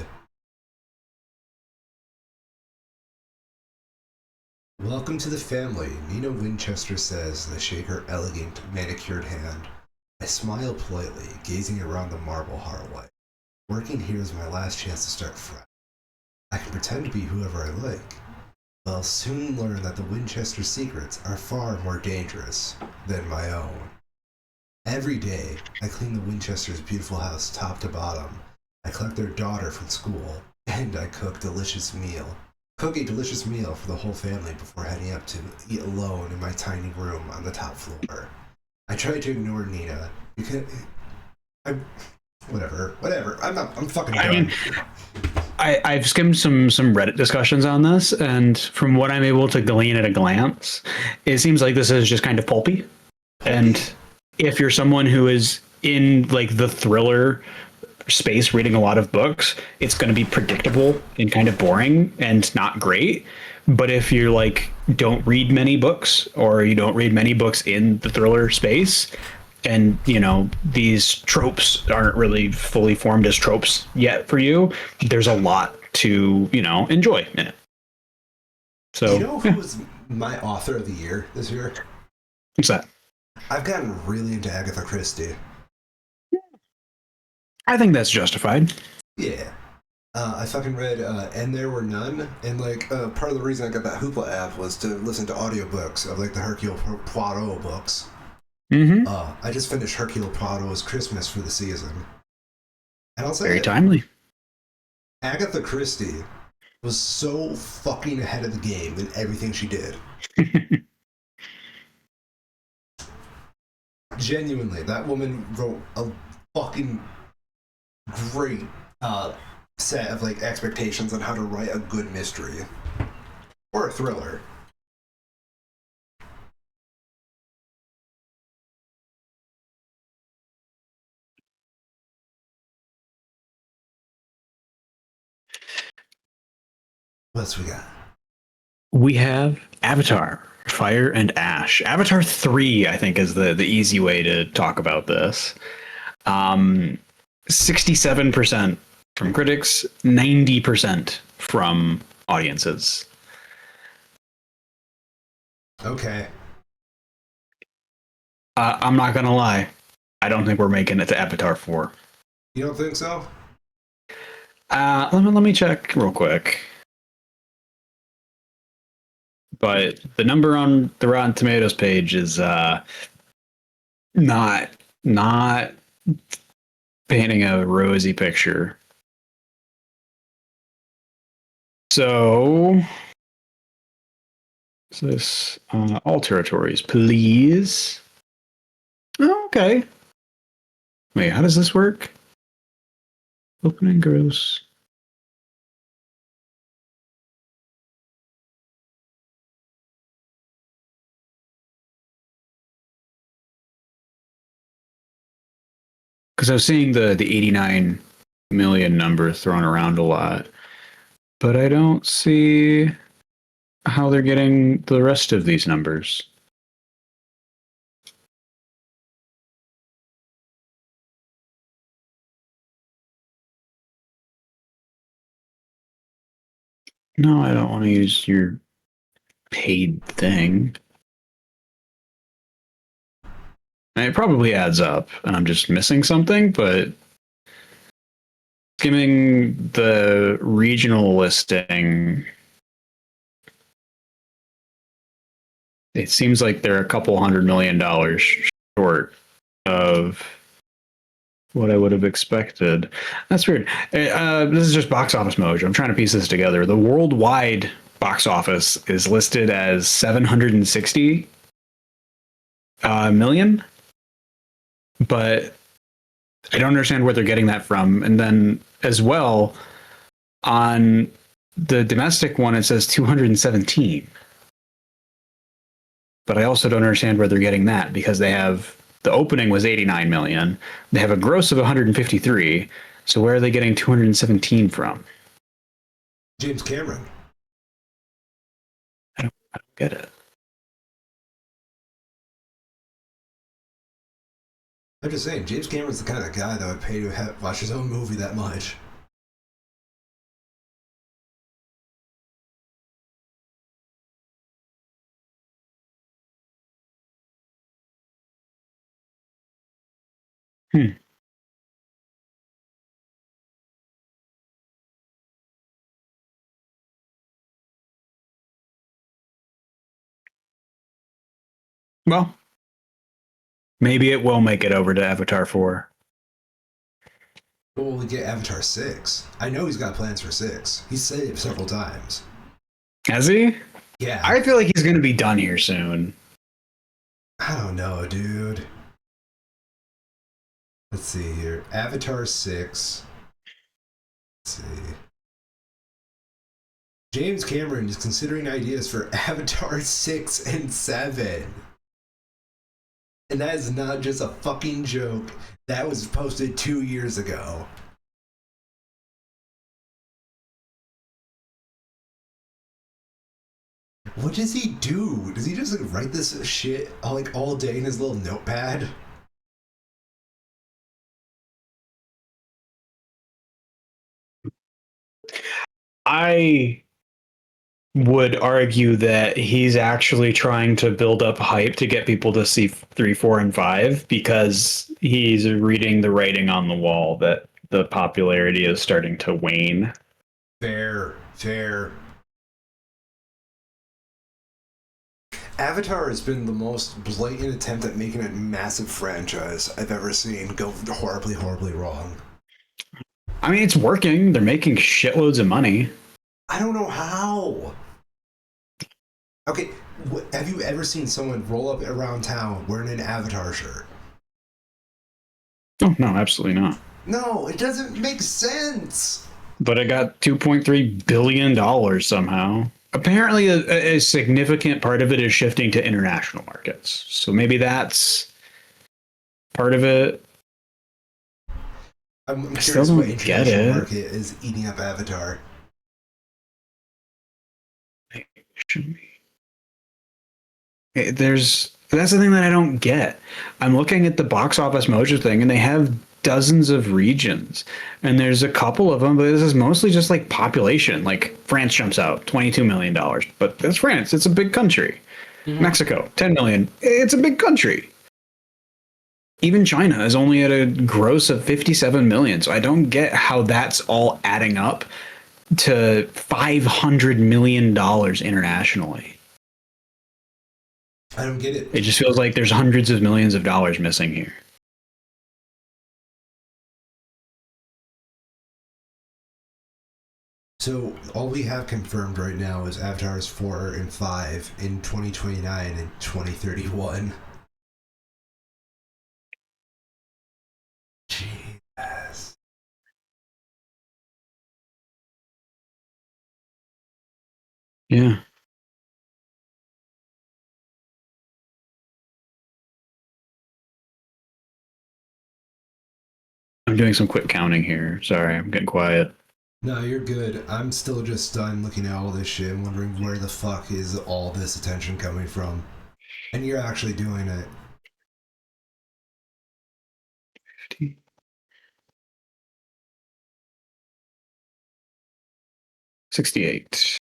Welcome to the family, Nina Winchester says as I shake her elegant, manicured hand. I smile politely, gazing around the marble hallway. Working here is my last chance to start fresh. I can pretend to be whoever I like, but I'll soon learn that the Winchester secrets are far more dangerous than my own. Every day, I clean the Winchester's beautiful house top to bottom. I collect their daughter from school, and I cook a delicious meal for the whole family before heading up to eat alone in my tiny room on the top floor. I try to ignore Nina because whatever. I'm fucking done. I mean, I've skimmed some Reddit discussions on this, and from what I'm able to glean at a glance, it seems like this is just kind of pulpy. And if you're someone who is in like the thriller space reading a lot of books, it's going to be predictable and kind of boring and not great. But if you're like don't read many books or you don't read many books in the thriller space, and you know these tropes aren't really fully formed as tropes yet for you, there's a lot to enjoy in it. So You know who was my author of the year this year? what's that? I've gotten really into Agatha Christie. I think that's justified. Yeah. I fucking read And There Were None, and like part of the reason I got that Hoopla app was to listen to audiobooks of like the Hercule Poirot books. Mm-hmm. I just finished Hercule Poirot's Christmas for the season. And I'll say Very timely. Agatha Christie was so fucking ahead of the game in everything she did. Genuinely, that woman wrote a fucking great set of like expectations on how to write a good mystery or a thriller. What else we got? We have Avatar, Fire and Ash. Avatar 3, I think, is the easy way to talk about this. 67% from critics, 90% from audiences. Okay. I'm not going to lie. I don't think we're making it to Avatar 4. You don't think so? Let me check real quick. But the number on the Rotten Tomatoes page is not painting a rosy picture. So is this all territories, please? Oh, okay. Wait, how does this work? Open and gross. Because I was seeing the 89 million number thrown around a lot, but I don't see how they're getting the rest of these numbers. No, I don't want to use your paid thing. And it probably adds up, and I'm just missing something, but skimming the regional listing, it seems like they're a couple $100 million short of what I would have expected. That's weird. This is just box office mojo. I'm trying to piece this together. The worldwide box office is listed as 760 million, but I don't understand where they're getting that from. And then as well, on the domestic one, it says 217. But I also don't understand where they're getting that because they have the opening was 89 million. They have a gross of 153. So where are they getting 217 from? James Cameron. I don't get it. I'm just saying, James Cameron's the kind of guy that would pay to watch his own movie that much. Hmm. Well, maybe it will make it over to Avatar 4. Well, we get Avatar 6. I know he's got plans for 6. He's said it several times. Has he? Yeah. I feel like he's going to be done here soon. I don't know, dude. Let's see here. Avatar 6. Let's see. James Cameron is considering ideas for Avatar 6 and 7. And that is not just a fucking joke. That was posted 2 years ago. What does he do? Does he just like write this shit like all day in his little notepad? I would argue that he's actually trying to build up hype to get people to see 3, 4, and 5 because he's reading the writing on the wall that the popularity is starting to wane. Fair, fair. Avatar has been the most blatant attempt at making a massive franchise I've ever seen go horribly, horribly wrong. I mean, it's working. They're making shitloads of money. I don't know how. Okay, have you ever seen someone roll up around town wearing an Avatar shirt? Oh, no, absolutely not. No, it doesn't make sense. But it got $2.3 billion somehow. Apparently, a significant part of it is shifting to international markets. So maybe that's part of it. I'm I still curious what don't get international it. market is eating up Avatar. There's that's the thing that I don't get. I'm looking at the box office mojo thing, and they have dozens of regions, and there's a couple of them, but this is mostly just like population. Like France jumps out, $22 million, but that's France. It's a big country. Mexico, 10 million. It's a big country. Even China is only at a gross of 57 million. So I don't get how that's all adding up to $500 million internationally. I don't get it. It just feels like there's hundreds of millions of dollars missing here. So all we have confirmed right now is Avatars 4 and 5 in 2029 and 2031. Jesus. Yeah. I'm doing some quick counting here. Sorry, I'm getting quiet. No, you're good. I'm still just stunned looking at all this shit and wondering where the fuck is all this attention coming from. And you're actually doing it. 68.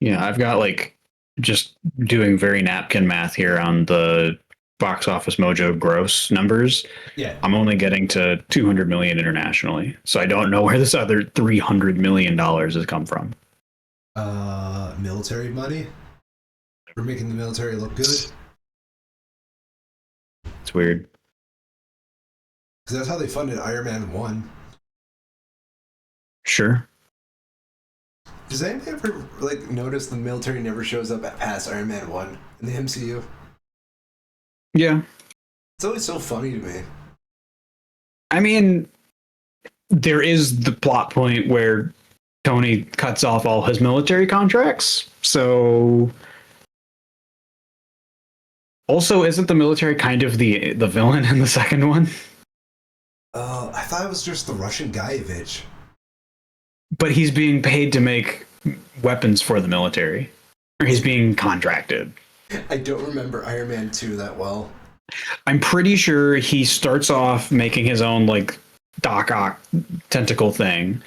Yeah, I've got like just doing very napkin math here on the box office mojo gross numbers. Yeah. I'm only getting to 200 million internationally. So I don't know where this other $300 million has come from. Military money. We're making the military look good. It's weird. Because that's how they funded Iron Man 1. Sure. Does anybody ever like notice the military never shows up at past Iron Man 1 in the MCU? Yeah. It's always so funny to me. I mean, there is the plot point where Tony cuts off all his military contracts. So also, isn't the military kind of the villain in the second one? I thought it was just the Russian Guyevich. But he's being paid to make weapons for the military, or he's being contracted. I don't remember Iron Man 2 that well. I'm pretty sure he starts off making his own like Doc Ock tentacle thing.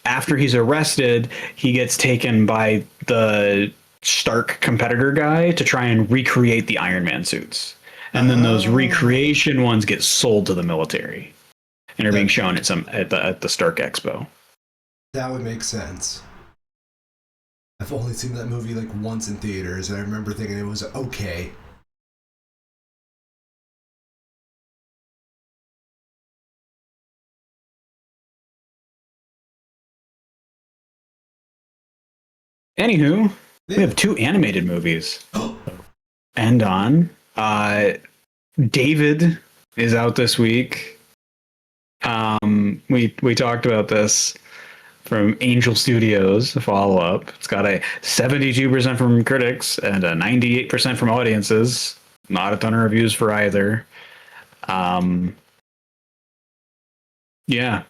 After he's arrested, he gets taken by the Stark competitor guy to try and recreate the Iron Man suits. And then those recreation ones get sold to the military and are being shown at the Stark Expo. That would make sense. I've only seen that movie like once in theaters, and I remember thinking it was okay. Anywho, we have two animated movies. End on. David is out this week. We talked about this from Angel Studios, the follow up. It's got a 72% from critics and a 98% from audiences. Not a ton of reviews for either. Yeah.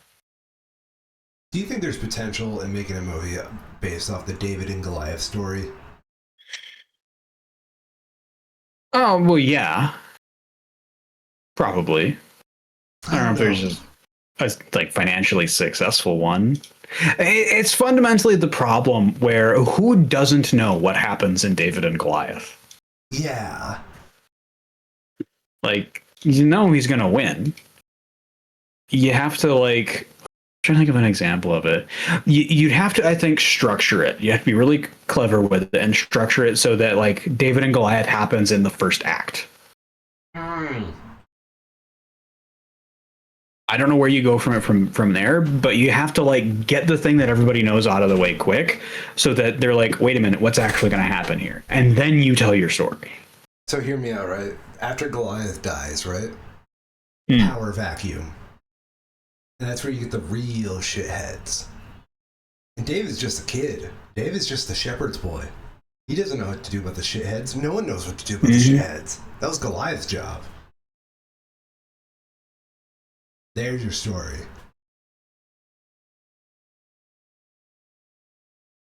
Do you think there's potential in making a movie based off the David and Goliath story? Oh, well, yeah. Probably. I don't know if there's just a like financially successful one. It's fundamentally the problem where who doesn't know what happens in David and Goliath? Yeah. Like, you know he's gonna win. You have to like trying to think of an example of it. You'd have to, I think, structure it. You have to be really clever with it and structure it so that like David and Goliath happens in the first act. I don't know where you go from it from there, but you have to like get the thing that everybody knows out of the way quick so that they're like, wait a minute, what's actually going to happen here? And then you tell your story. So hear me out, right? After Goliath dies, right? Power vacuum. And that's where you get the real shitheads. And David's just a kid. David's just the shepherd's boy. He doesn't know what to do about the shitheads. No one knows what to do about the shitheads. That was Goliath's job. There's your story.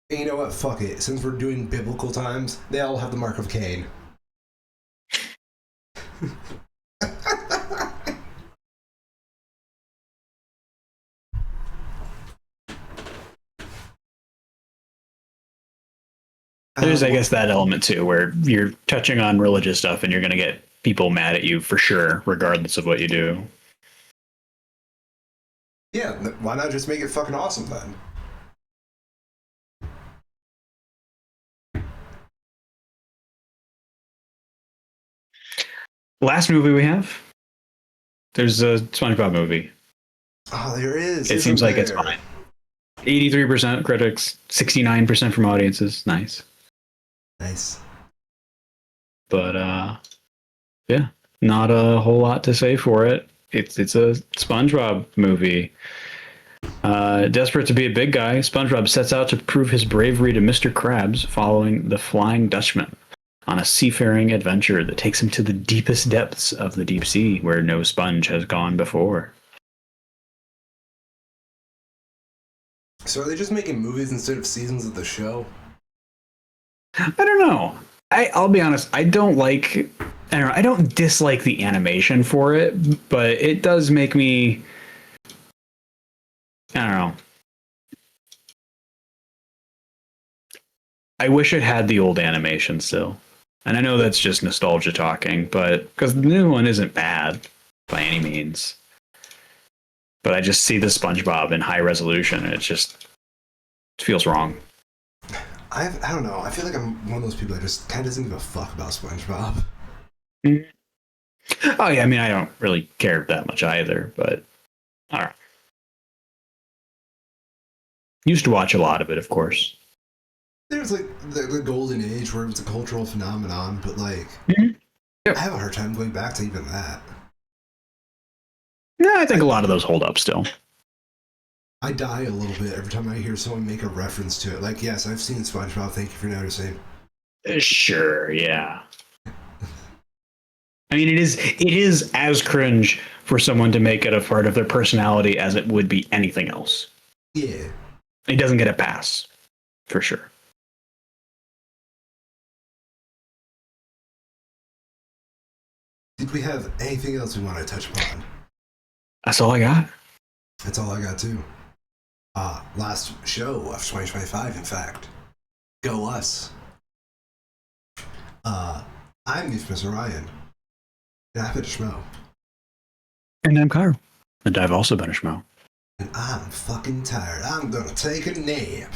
And you know what? Fuck it. Since we're doing biblical times, they all have the mark of Cain. There's, I guess, that element too, where you're touching on religious stuff and you're going to get people mad at you for sure, regardless of what you do. Yeah, why not just make it fucking awesome then? Last movie we have, there's a SpongeBob movie. Oh, there is. It seems like it's fine. 83% critics, 69% from audiences. Nice. Nice. But yeah, not a whole lot to say for it. It's a SpongeBob movie. Desperate to be a big guy, SpongeBob sets out to prove his bravery to Mr. Krabs following the Flying Dutchman on a seafaring adventure that takes him to the deepest depths of the deep sea where no sponge has gone before. So are they just making movies instead of seasons of the show? I don't know. I'll be honest. I don't dislike the animation for it, but it does make me. I don't know. I wish it had the old animation still. And I know that's just nostalgia talking, but because the new one isn't bad by any means. But I just see the SpongeBob in high resolution, and it feels wrong. I don't know. I feel like I'm one of those people that just kind of doesn't give a fuck about SpongeBob. Mm. Oh yeah, I mean I don't really care that much either, but all right. Used to watch a lot of it, of course. There's like the golden age where it was a cultural phenomenon, but like Mm-hmm. I Yep. have a hard time going back to even that. Yeah, I think I a lot of those hold up still. I die a little bit every time I hear someone make a reference to it. Like, yes, I've seen SpongeBob. Thank you for noticing. Sure, yeah. I mean, it is as cringe for someone to make it a part of their personality as it would be anything else. Yeah. It doesn't get a pass, for sure. Did we have anything else we want to touch upon? That's all I got. That's all I got too. Last show of 2025, in fact. Go us. I'm the infamous Orion, and I've been a Schmo. And I'm Cairo. And I've also been a schmo. And I'm fucking tired. I'm gonna take a nap.